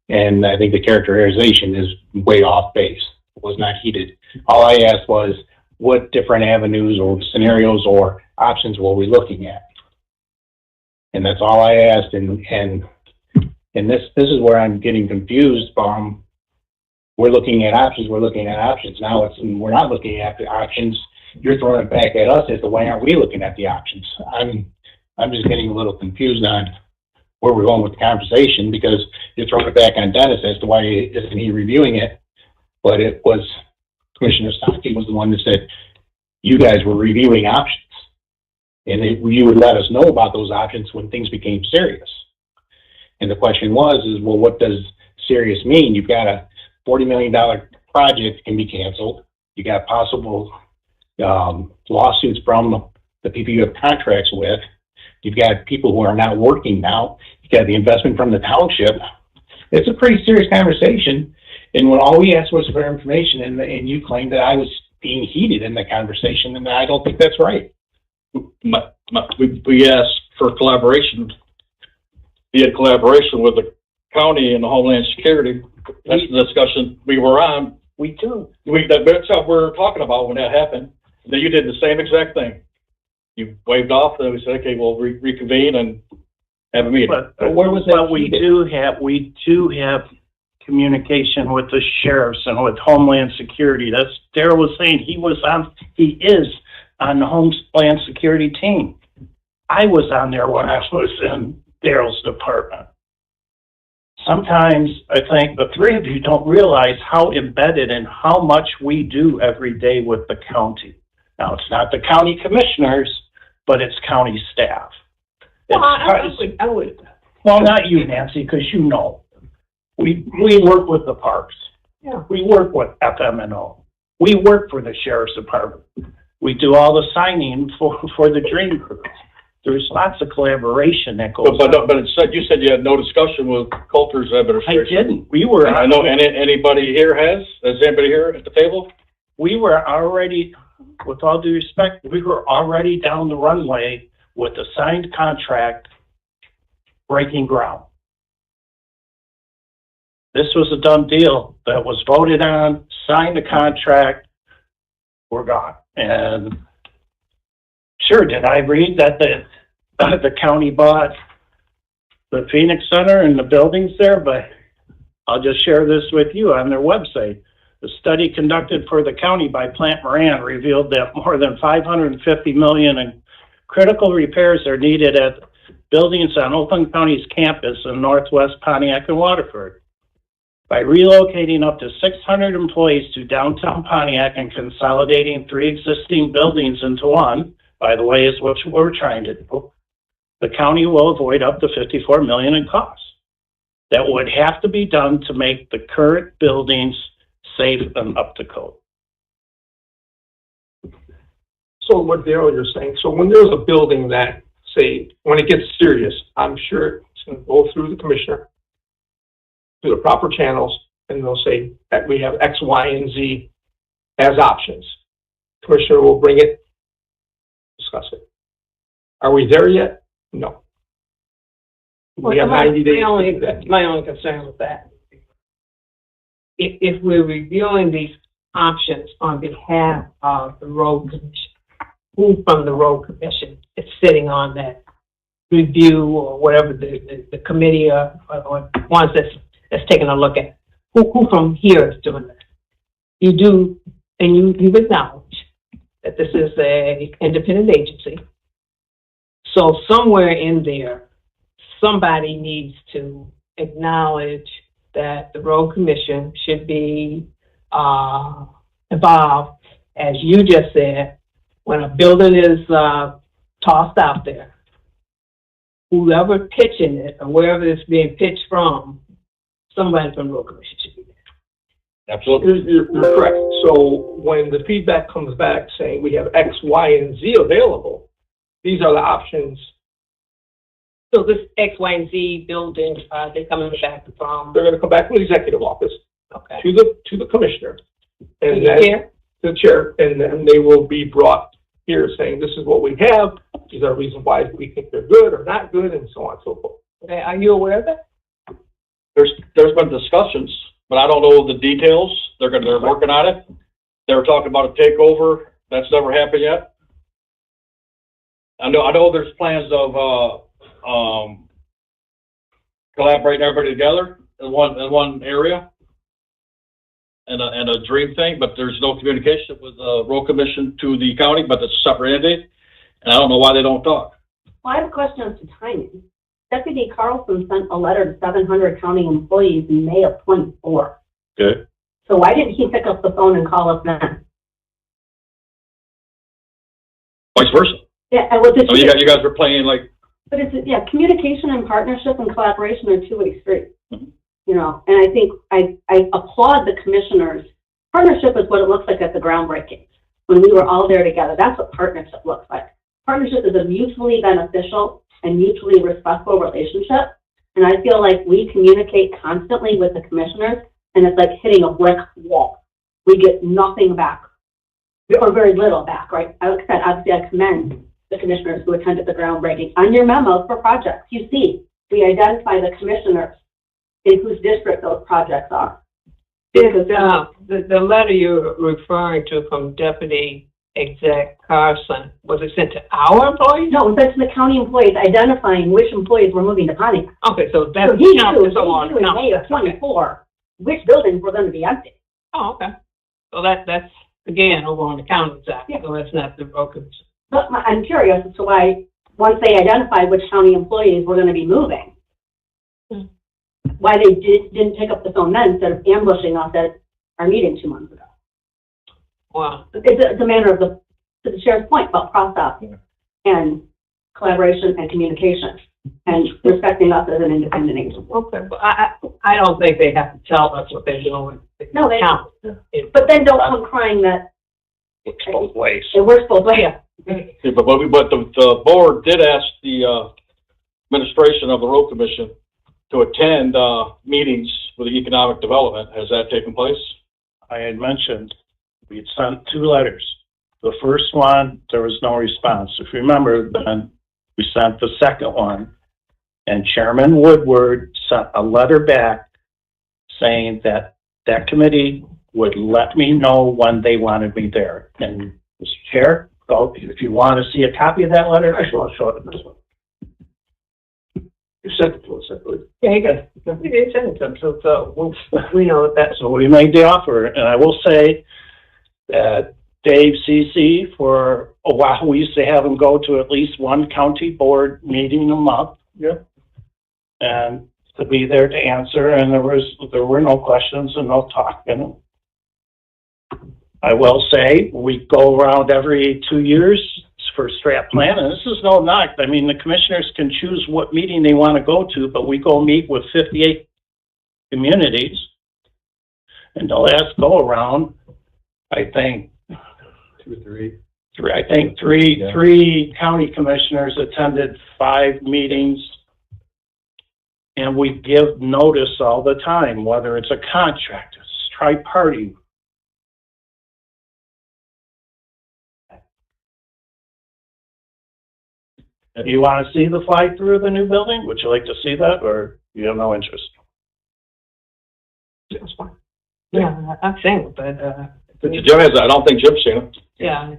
And I think the characterization is way off base. It was not heated. All I asked was, what different avenues or scenarios or options were we looking at? And that's all I asked. And this is where I'm getting confused from. We're looking at options. Now we're not looking at the options. You're throwing it back at us as to why aren't we looking at the options? I'm just getting a little confused on where we're going with the conversation, because you're throwing it back on Dennis as to why isn't he reviewing it. But it was Commissioner Saki was the one that said you guys were reviewing options, and you would let us know about those options when things became serious. And the question was, well, what does serious mean? You've got a $40 million project can be canceled. You got possible lawsuits from the people you have contracts with. You've got people who are not working now. You got the investment from the township. It's a pretty serious conversation. And when all we asked was for information, and you claimed that I was being heated in the conversation, and I don't think that's right. We asked for collaboration. We had collaboration with the county and the Homeland Security. That's the discussion we were on. We do. That's what we were talking about when that happened. Then you did the same exact thing. You waved off, and we said, okay, we'll reconvene and have a meeting. But where was that? But we do have communication with the sheriffs and with Homeland Security. That's Daryl was saying he is on the Homeland Security team. I was on there when I was in Daryl's department. Sometimes I think the three of you don't realize how embedded and how much we do every day with the county. Now, it's not the county commissioners, but it's county staff. Well, I would. Well, not you, Nancy, because you know. We work with the parks. Yeah. We work with FMNO. We work for the sheriff's department. We do all the signing for the Dream Crew. There's lots of collaboration that goes on. But you said you had no discussion with Coulter's administration. I didn't. We were. I know. Anybody here has? Has anybody here at the table? We were already, with all due respect, we were already down the runway with a signed contract, breaking ground. This was a done deal that was voted on, signed the contract, we're gone. And sure, did I read that the county bought the Phoenix Center and the buildings there? But I'll just share this with you on their website. The study conducted for the county by Plant Moran revealed that more than $550 million in critical repairs are needed at buildings on Oakland County's campus in Northwest Pontiac and Waterford. By relocating up to 600 employees to downtown Pontiac and consolidating 3 existing buildings into one, by the way, is what we're trying to do, the county will avoid up to $54 million in costs. That would have to be done to make the current buildings safe and up to code. So what Daryl, you're saying, so when there's a building that, say, when it gets serious, I'm sure it's going to go through the commissioner, through the proper channels, and they'll say that we have X, Y, and Z as options. Commissioner will bring it, discuss it. Are we there yet? No. We have 90 days. My only concern with that, if we're reviewing these options on behalf of the road commission, who from the road commission is sitting on that review or whatever the committee or ones that's taking a look at, who from here is doing that? You do, and you've acknowledged that this is a independent agency. So somewhere in there, somebody needs to acknowledge that the road commission should be involved, as you just said, when a building is tossed out there. Whoever pitching it or wherever it's being pitched from, somebody from the road commission should be there. Absolutely. You're correct. So when the feedback comes back saying we have X, Y, and Z available, these are the options. So this X, Y, and Z building, they're coming back from? They're going to come back from the executive office. Okay. to the commissioner. And The then chair? the chair, and then they will be brought here saying, this is what we have, these are reasons why we think they're good or not good, and so on and so forth. Okay, are you aware of that? There's been discussions, but I don't know the details. They're working on it. They were talking about a takeover. That's never happened yet. I know there's plans of, collaborating everybody together in one area and a dream thing, but there's no communication with the road commission to the county, but it's a separate entity. And I don't know why they don't talk. Well, I have a question as to timing. Deputy Carlson sent a letter to 700 county employees in May of '24. Good. So why didn't he pick up the phone and call us then? Vice versa. Yeah, and with the So you guys were playing like, but it's, yeah, communication and partnership and collaboration are two-way streets. Mhm. You know, and I think I applaud the commissioners. Partnership is what it looks like at the groundbreaking. When we were all there together, that's what partnership looks like. Partnership is a mutually beneficial and mutually respectful relationship. And I feel like we communicate constantly with the commissioners, and it's like hitting a brick wall. We get nothing back, or very little back, right? Like I said, obviously I commend the commissioners who attended the groundbreaking. On your memos for projects, you see, we identify the commissioners in whose district those projects are. Did, the letter you're referring to from Deputy Exec Carson, was it sent to our employees? No, that's the county employees identifying which employees were moving to Pontiac. Okay, so that's So he knew, counted on. in May of '24, which buildings were going to be empty. Oh, okay. So that's, again, over on the county side, Yeah. so that's not the road commission. But I'm curious as to why, once they identified which county employees were going to be moving, why they didn't pick up the phone then instead of ambushing us at our meeting 2 months ago. Wow. It's a matter of to the chair's point about process and collaboration and communication and respecting us as an independent agency. Okay, but I don't think they have to tell us what they're doing. No, they count. But then don't come crying that It's both ways. it works both ways. Yeah. yeah, but the board did ask the administration of the road commission to attend meetings with the economic development. Has that taken place? I had mentioned we'd sent 2 letters. The first one, there was no response. If you remember, then we sent the second one, and Chairman Woodward sent a letter back saying that that committee would let me know when they wanted me there. And Mr. Chair, so if you want to see a copy of that letter, I will show it in this one. You sent it to us, I believe. Yeah, you got, you did send it to them, so we know that that's. So we made the offer, and I will say that Dave CC, for a while, we used to have him go to at least one county board meeting a month. Yeah. And to be there to answer, and there were no questions and no talking. I will say, we go around every 2 years for strat plan, and this is no knock. I mean, the commissioners can choose what meeting they want to go to, but we go meet with 58 communities. And the last go around, I think, 2 or 3. I think three county commissioners attended 5 meetings. And we give notice all the time, whether it's a contract, it's tri-party. Do you want to see the fly through of the new building? Would you like to see that, or you have no interest? That's fine. Yeah, I've seen it, but, Jim has, I don't think Jim's seen it. yeah,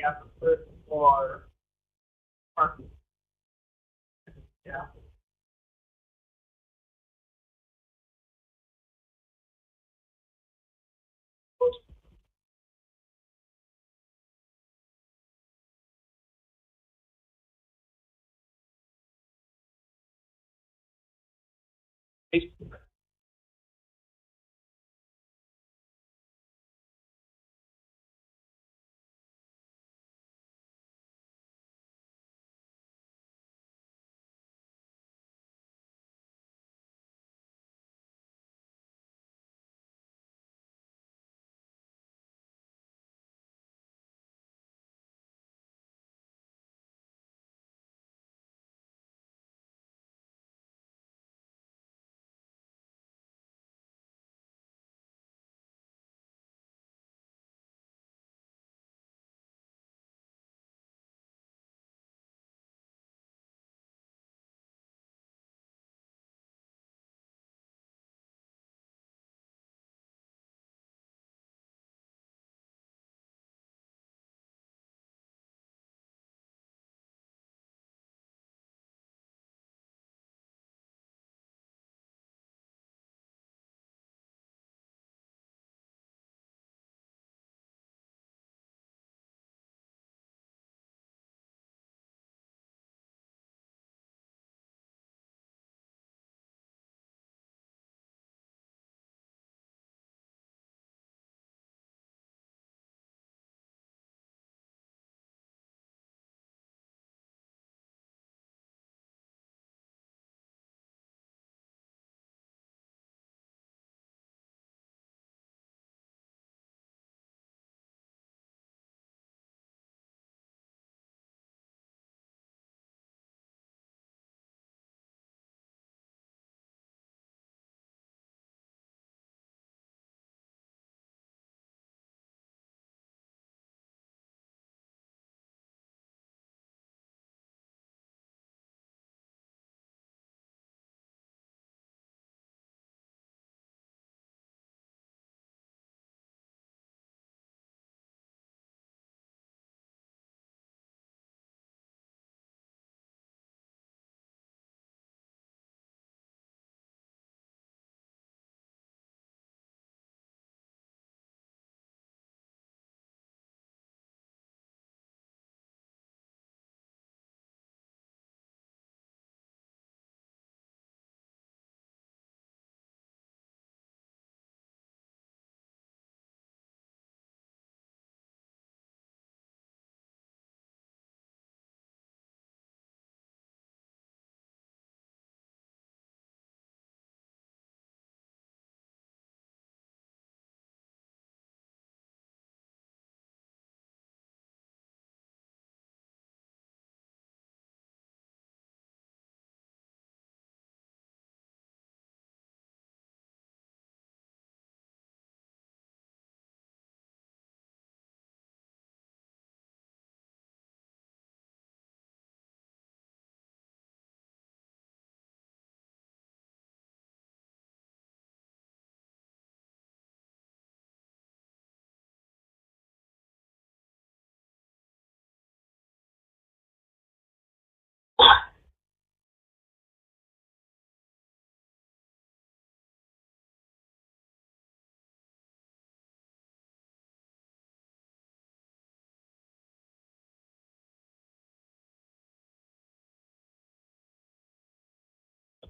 have to put for parking. Yeah.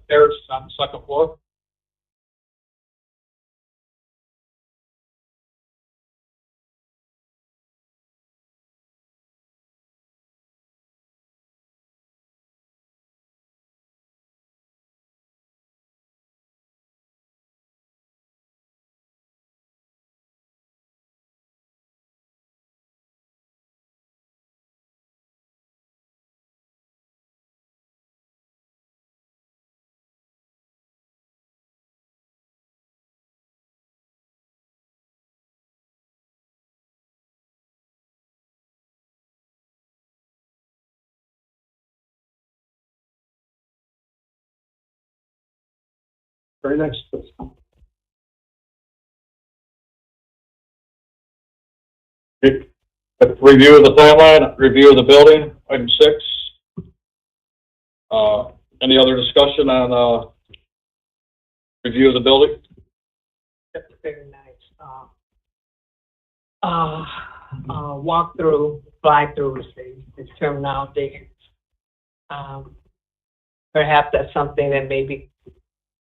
Terrace on the second floor. Very nice. Review of the timeline, review of the building, item 6. Any other discussion on, review of the building? That's very nice. Walk-through, fly-through is the terminology. Perhaps that's something that maybe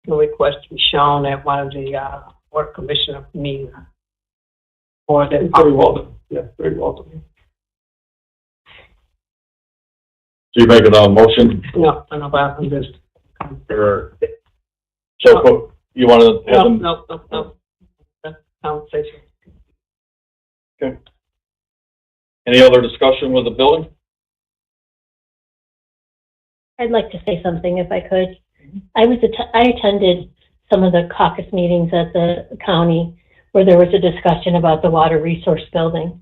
can request to be shown at one of the work commissioner meetings. Or that Very welcome. Yeah, very welcome. So you making a motion no, I know, but I'm just. or, so you want to have them? No. That's conversation. Okay. Any other discussion with the building? I'd like to say something if I could. I attended some of the caucus meetings at the county where there was a discussion about the water resource building.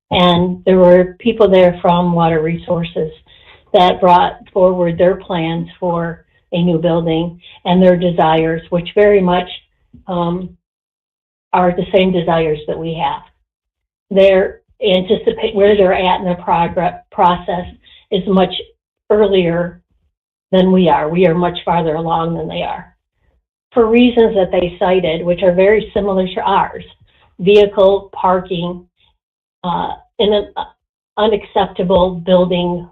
And there were people there from Water Resources that brought forward their plans for a new building and their desires, which very much are the same desires that we have. They're anticipate where they're at in the process is much earlier than we are. We are much farther along than they are. For reasons that they cited, which are very similar to ours, vehicle parking in an unacceptable building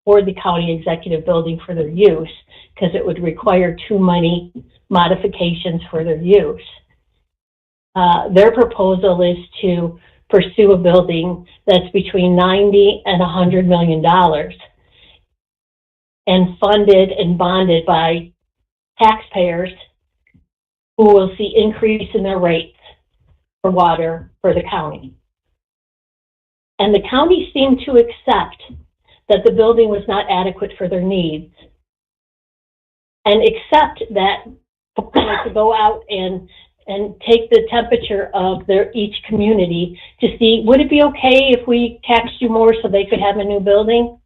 or the county executive building for their use, because it would require too many modifications for their use. Their proposal is to pursue a building that's between $90 and $100 million and funded and bonded by taxpayers who will see increase in their rates for water for the county. And the county seemed to accept that the building was not adequate for their needs and accept that to go out and take the temperature of each community to see, would it be okay if we taxed you more so they could have a new building?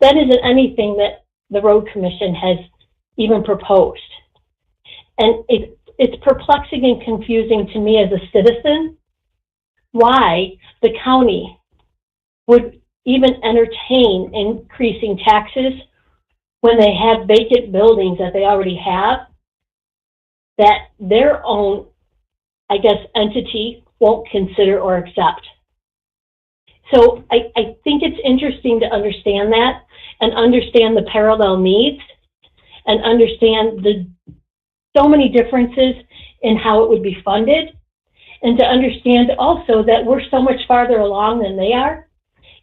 That isn't anything that the road commission has even proposed. And it's perplexing and confusing to me as a citizen why the county would even entertain increasing taxes when they have vacant buildings that they already have that their own, I guess, entity won't consider or accept. So I think it's interesting to understand that and understand the parallel needs and understand so many differences in how it would be funded, and to understand also that we're so much farther along than they are,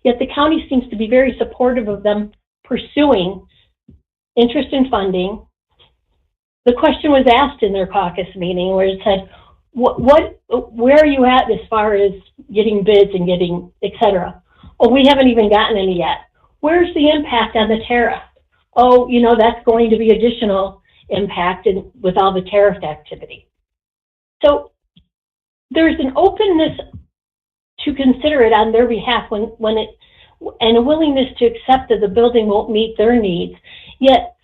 yet the county seems to be very supportive of them pursuing interest in funding. The question was asked in their caucus meeting where it said, where are you at as far as getting bids and getting, et cetera? Oh, we haven't even gotten any yet. Where's the impact on the tariff? Oh, that's going to be additional impact with all the tariff activity. So there's an openness to consider it on their behalf and a willingness to accept that the building won't meet their needs. Yet,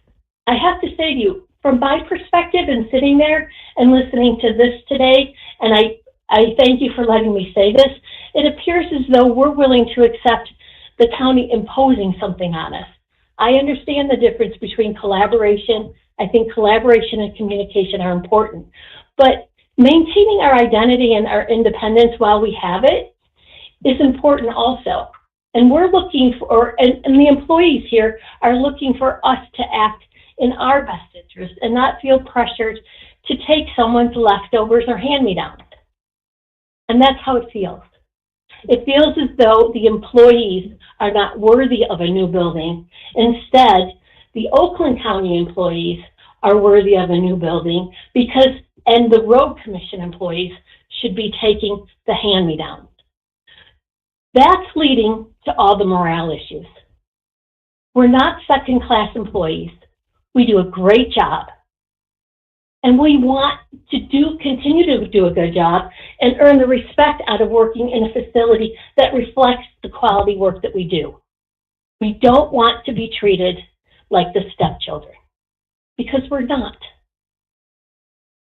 I have to say to you, from my perspective and sitting there and listening to this today, and I thank you for letting me say this, it appears as though we're willing to accept the county imposing something on us. I understand the difference between collaboration. I think collaboration and communication are important, but maintaining our identity and our independence while we have it is important also. And we're looking for, and the employees here are looking for us to act in our best interest and not feel pressured to take someone's leftovers or hand-me-downs. And that's how it feels. It feels as though the employees are not worthy of a new building. Instead, the Oakland County employees are worthy of a new building and the road commission employees should be taking the hand-me-downs. That's leading to all the morale issues. We're not second-class employees. We do a great job. And we want to continue to do a good job and earn the respect out of working in a facility that reflects the quality work that we do. We don't want to be treated like the stepchildren, because we're not.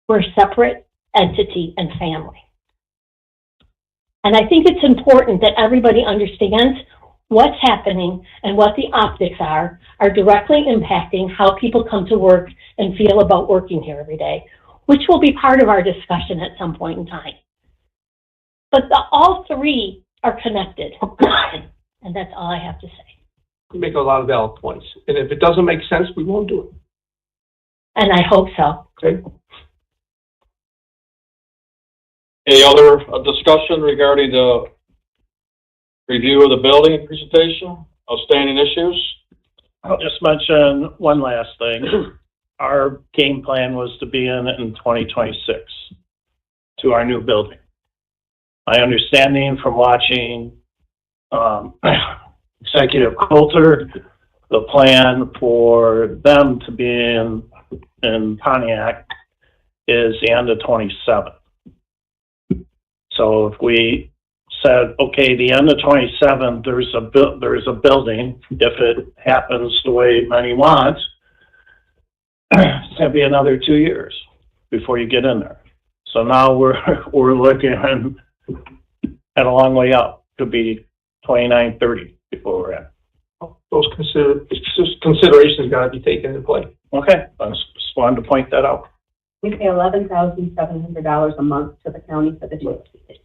We're a separate entity and family. And I think it's important that everybody understands what's happening and what the optics are directly impacting how people come to work and feel about working here every day, which will be part of our discussion at some point in time. But all three are connected, and that's all I have to say. You make a lot of valid points, and if it doesn't make sense, we won't do it. And I hope so. Okay. Any other discussion regarding the review of the building presentation, outstanding issues? I'll just mention one last thing. Our game plan was to be in 2026 to our new building. My understanding from watching Executive Coulter, the plan for them to be in Pontiac is the end of 27. So if we said, okay, the end of 27, there's a building, if it happens the way many want, it's going to be another 2 years before you get in there. So now we're looking at a long way out. Could be 29, 30 before we're in. Those considerations got to be taken into play. Okay, I just wanted to point that out. We pay $11,700 a month to the county for the toilet seat.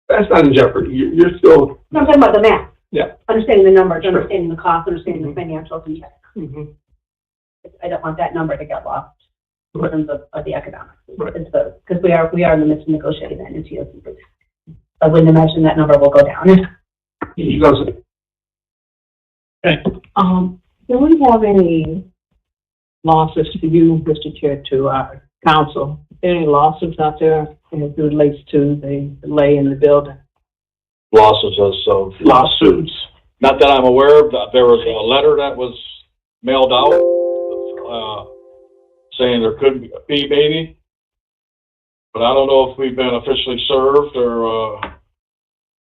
That's not in jeopardy. You're still. No, I'm talking about the math. Yeah. Understanding the numbers, Sure. understanding the cost, understanding the financials and checks. Mm-hmm. I don't want that number to get lost in Right. terms of the economics. Right. Because we are in the midst of negotiating that new TOC. I wouldn't imagine that number will go down. He doesn't. Do we have any losses to you, Mr. Chair, to our council? Any lawsuits out there as it relates to the delay in the building? Losses of Lawsuits. not that I'm aware of. There was a letter that was mailed out saying there could be maybe, but I don't know if we've been officially served or.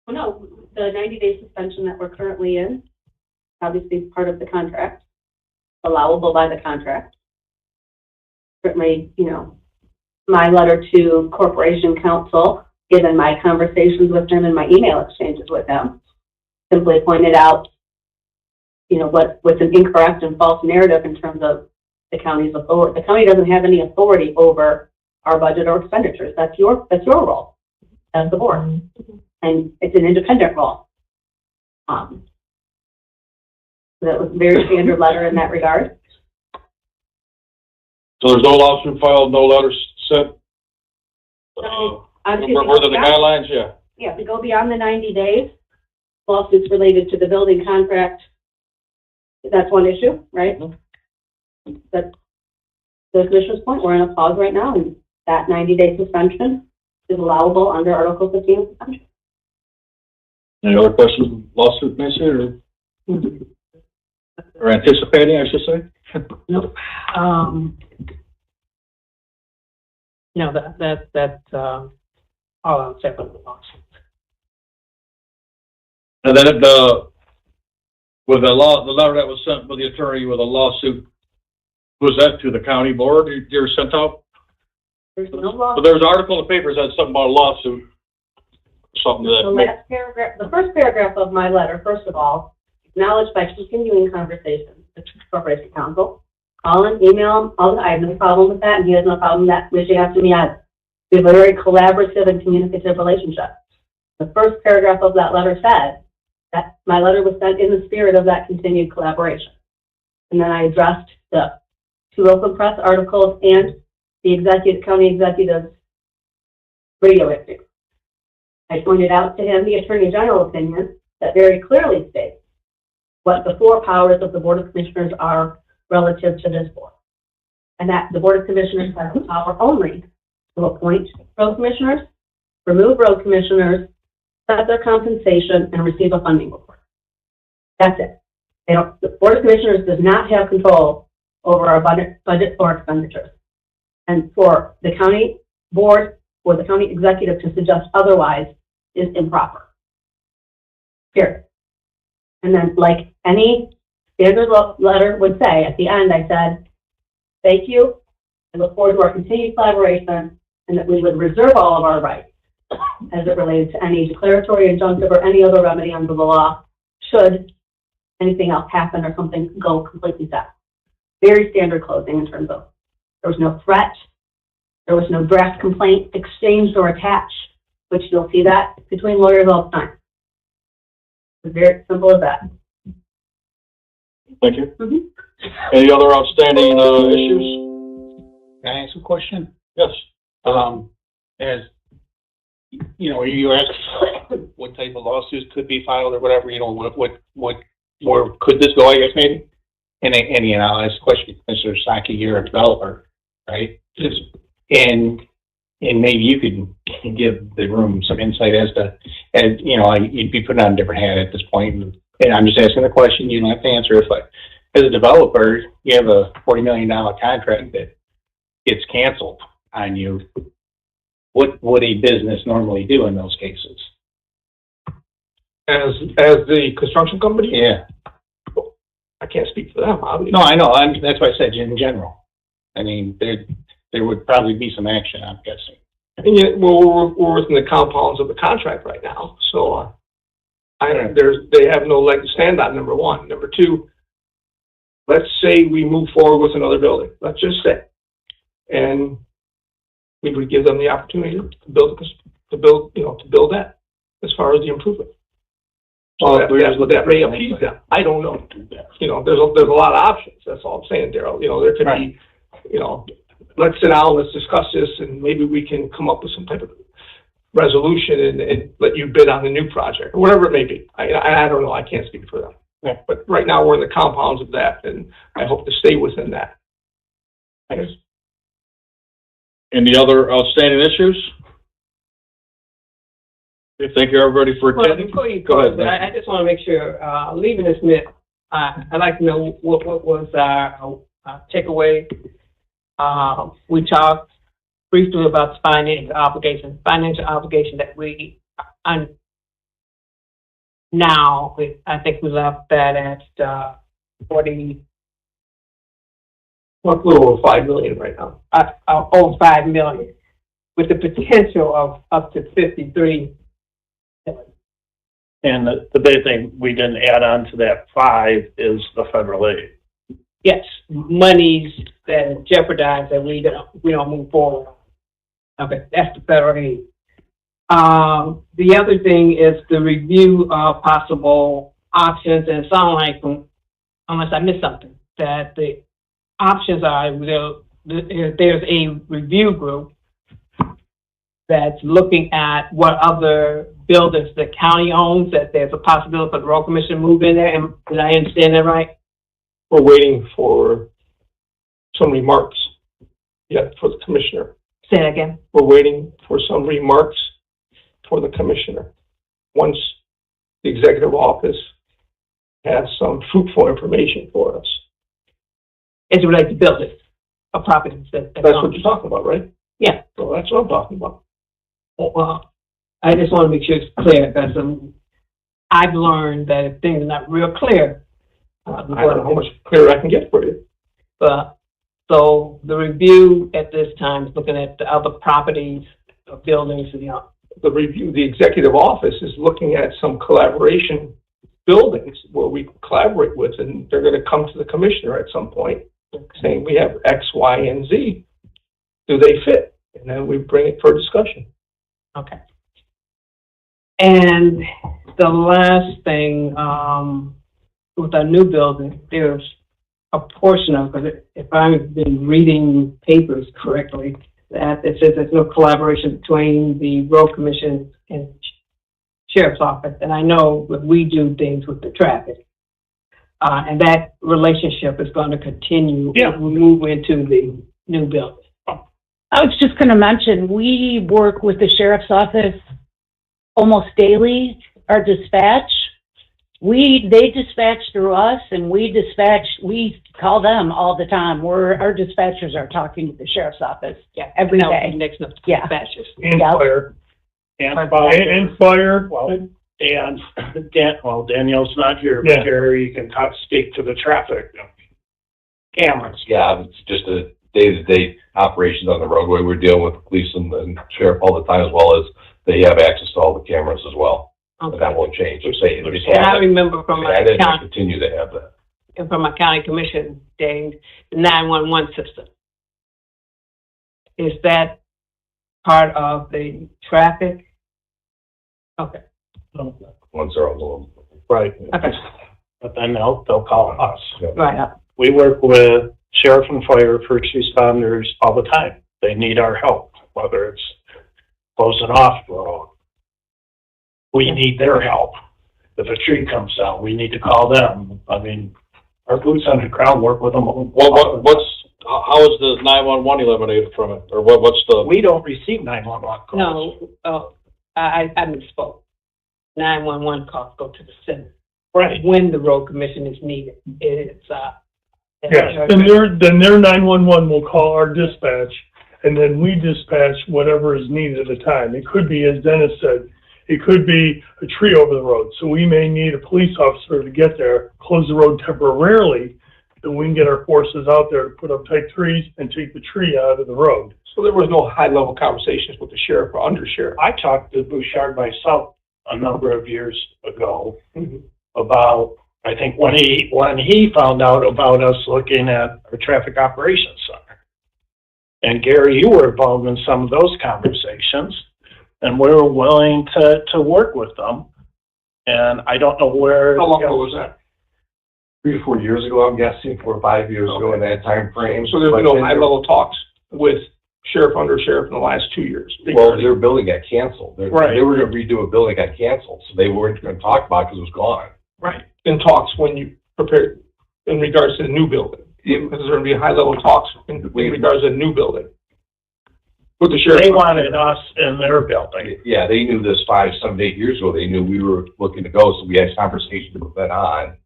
Well, no, the 90-day suspension that we're currently in, obviously is part of the contract, allowable by the contract. Certainly, my letter to Corporation Counsel, given my conversations with them and my email exchanges with them, simply pointed out, what's an incorrect and false narrative in terms of the county's authority. The county doesn't have any authority over our budget or expenditures. That's your role as the board. Mm-hmm. And it's an independent role. So that was a very standard letter in that regard. So there's no lawsuit filed, no letters sent? Obviously, Were there the guidelines? Yeah. Yeah, if we go beyond the 90 days, lawsuits related to the building contract, that's one issue, right? Mm-hmm. That's the commissioner's point. We're in a pause right now, and that 90-day suspension is allowable under Article 15 of the contract. Any other questions, lawsuit, Nancy, or anticipating, I should say? Nope. That's all I'll say about the lawsuit. And then with the letter that was sent with the attorney with a lawsuit, was that to the county board you were sent out? There's no law. But there was an article in the paper that said something about a lawsuit. Something The that. last paragraph, the first paragraph of my letter, first of all, acknowledged by continuing conversations with Corporation Counsel. Call him, email him, I have no problem with that, and he has no problem with that reaching out to me either. We have a very collaborative and communicative relationship. The first paragraph of that letter said that my letter was sent in the spirit of that continued collaboration. And then I addressed the 2 open press articles and the county executive's radio interview. I pointed out to him the Attorney General opinion that very clearly states what the 4 powers of the Board of Commissioners are relative to this board. And that the Board of Commissioners has the power only to appoint road commissioners, remove road commissioners, set their compensation, and receive a funding report. That's it. The Board of Commissioners does not have control over our budget or expenditures. And for the county board or the county executive to suggest otherwise is improper. Period. And then, like any standard letter would say, at the end I said, thank you, I look forward to our continued collaboration, and that we would reserve all of our rights as it relates to any declaratory, injunctive, or any other remedy under the law, should anything else happen or something go completely south. Very standard closing in terms of there was no threat, there was no draft complaint exchanged or attached, which you'll see that between lawyers all the time. It's very simple as that. Thank you. Mhm. Any other outstanding, issues? Can I ask a question? Yes. As, you know, you asked what type of lawsuits could be filed or whatever, you know, where could this go, I guess, maybe? And I'll ask a question, Mr. Saki, you're a developer, right? And maybe you could give the room some insight as you know, you'd be putting on a different hat at this point. And I'm just asking the question, you don't have to answer it, but as a developer, you have a $40 million contract that gets canceled on you. What would a business normally do in those cases? As the construction company? Yeah. I can't speak for them, obviously. No, I know. That's why I said in general. I mean, there would probably be some action, I'm guessing. And yet, we're within the compounds of the contract right now, so they have no leg to stand on, number one. Number two, let's say we move forward with another building, let's just say, and we would give them the opportunity to build that as far as the improvement. So that may appease them. I don't know. You know, there's a lot of options. That's all I'm saying, Daryl. You know, there could be, you know, let's sit down, let's discuss this, and maybe we can come up with some type of resolution and let you bid on the new project, or whatever it may be. I don't know. I can't speak for them. Yeah. But right now, we're in the compounds of that, and I hope to stay within that. Thanks. Any other outstanding issues? Okay, thank you, everybody, for attending. Before you Go ahead, I just want to make sure, leaving this minute, I'd like to know what was our takeaway. We talked briefly about the financial obligation that we, now, I think we left that at 40, A little over $5 million right now. over $5 million, with the potential of up to 53. And the big thing we didn't add on to that 5 is the federal aid. Yes, monies that jeopardize that we don't move forward. Okay, that's the federal aid. The other thing is the review of possible options, and it sounds like, unless I missed something, that the options are there's a review group that's looking at what other buildings the county owns, that there's a possibility for the road commission to move in there. And did I understand that right? We're waiting for some remarks yet for the commissioner. Say that again. We're waiting for some remarks for the commissioner. Once the executive office has some fruitful information for us. As it relates to buildings or properties that That's what you're talking about, right? Yeah. So that's what I'm talking about. Well, I just want to make sure it's clear, because I've learned that if things are not real clear, I don't know how much clearer I can get for you. So the review at this time is looking at the other properties, buildings, you know. The executive office is looking at some collaboration buildings where we collaborate with, and they're going to come to the commissioner at some point saying we have X, Y, and Z. Do they fit? And then we bring it for discussion. Okay. And the last thing, with our new building, there's a portion of it, if I've been reading papers correctly, that it says there's no collaboration between the road commission and sheriff's office. And I know that we do things with the traffic. And that relationship is going to continue as we move into the new building. I was just going to mention, we work with the sheriff's office almost daily, our dispatch. They dispatch through us, and we call them all the time. Our dispatchers are talking to the sheriff's office every day. Next up, Yeah. dispatchers. And fire. And fire. Well, Danielle's not here, but Jerry, you can speak to the traffic cameras. Yeah, it's just day-to-day operations on the roadway. We're dealing with the police and sheriff all the time, as well as they have access to all the cameras as well. Okay. But that won't change. They're saying they just And I have it. remember from my And they county, continue to have that. and from my county commission days, the 911 system. Is that part of the traffic? Okay, Once they're on the road. Right. okay, But then they'll call us. right. We work with sheriff and fire, first responders all the time. They need our help, whether it's closing off the road. We need their help. If a tree comes down, we need to call them. I mean, our boots on the ground work with them. How is the 911 eliminated from it? Or what's the? We don't receive 911 calls. No, I misspoke. 911 calls go to the center. Right. When the road commission is needed, it's, Yes, then their 911 will call our dispatch, and then we dispatch whatever is needed at the time. It could be, as Dennis said, it could be a tree over the road. So we may need a police officer to get there, close the road temporarily, then we can get our forces out there to put up tight trees and take the tree out of the road. So there was no high-level conversations with the sheriff or undersheriff? I talked to Bouchard myself a number of years ago about, I think when he found out about us looking at our traffic operations center. And Gary, you were involved in some of those conversations, and we were willing to work with them. And I don't know where. How long ago was that? 3 or 4 years ago, I'm guessing, 4 or 5 years ago in that time frame. So there's been no high-level talks with sheriff, undersheriff in the last 2 years? Well, their building got canceled. They Right. were gonna redo a building, got canceled, so they weren't gonna talk about it because it was gone. Right. In talks when you prepare, in regards to the new building? Because there's going to be high-level talks in regards to the new building? With the sheriff? They wanted us in their building. Yeah, they knew this 5, 7, 8 years ago. They knew we were looking to go, so we had conversations with that on.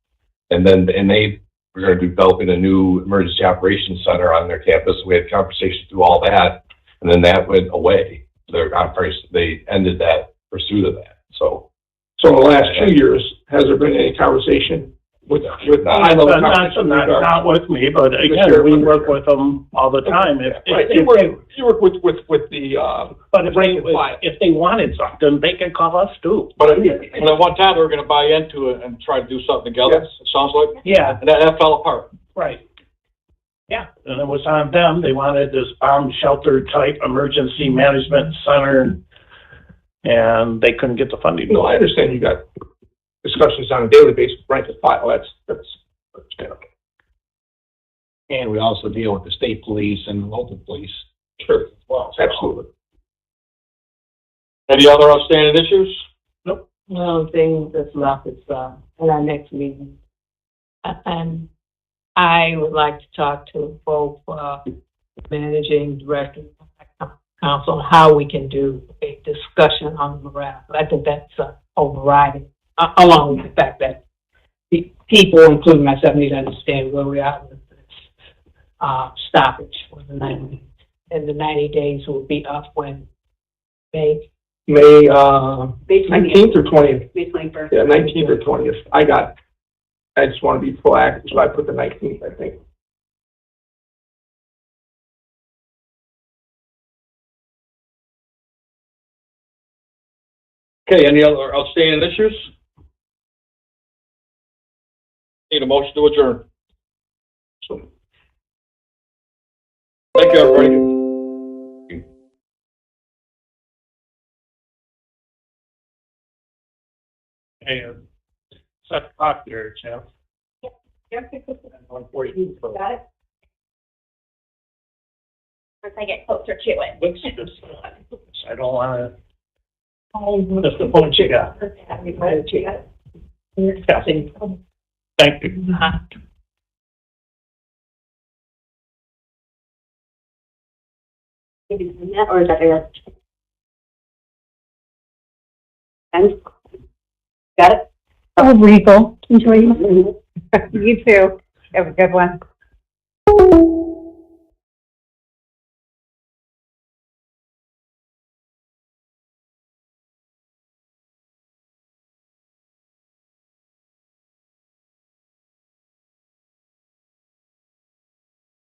And they were gonna be developing a new emergency operations center on their campus. We had conversations through all that, and then that went away. They ended that pursuit of that, so. So in the last 2 years, has there been any conversation with high-level conversations? Not with me, but again, we work with them all the time. Right, you work with the, But if they wanted something, they could call us too. But at one time, they were gonna buy into it and try to do something together, it sounds like. Yeah. And that fell apart. Right. Yeah, and it was on them. They wanted this bomb shelter type emergency management center, and they couldn't get the funding. No, I understand you got discussions on a daily basis, rank and file, that's understandable. And we also deal with the state police and the local police. Sure. As well. Absolutely. Any other outstanding issues? Nope. One thing that's left is, at our next meeting. And I would like to talk to both, managing director and council on how we can do a discussion on morale. I think that's overriding, along with the fact that the people, including myself, need to understand where we are with this, stoppage for the 90, and the 90 days will be up when May 19th or 20th? May 21st. Yeah, 19th or 20th. I just want to be proactive, so I put the 19th, I think. Okay, any other outstanding issues? Need a motion to adjourn. Thank you, everybody. Hey, 7 o'clock there, Jeff. Yep. 1:40. Got it? Once I get closer to it. I don't want to miss the point you got. Thank you. Or is that your? And? Got it? Oh, Regal. Enjoy. You too. Have a good one.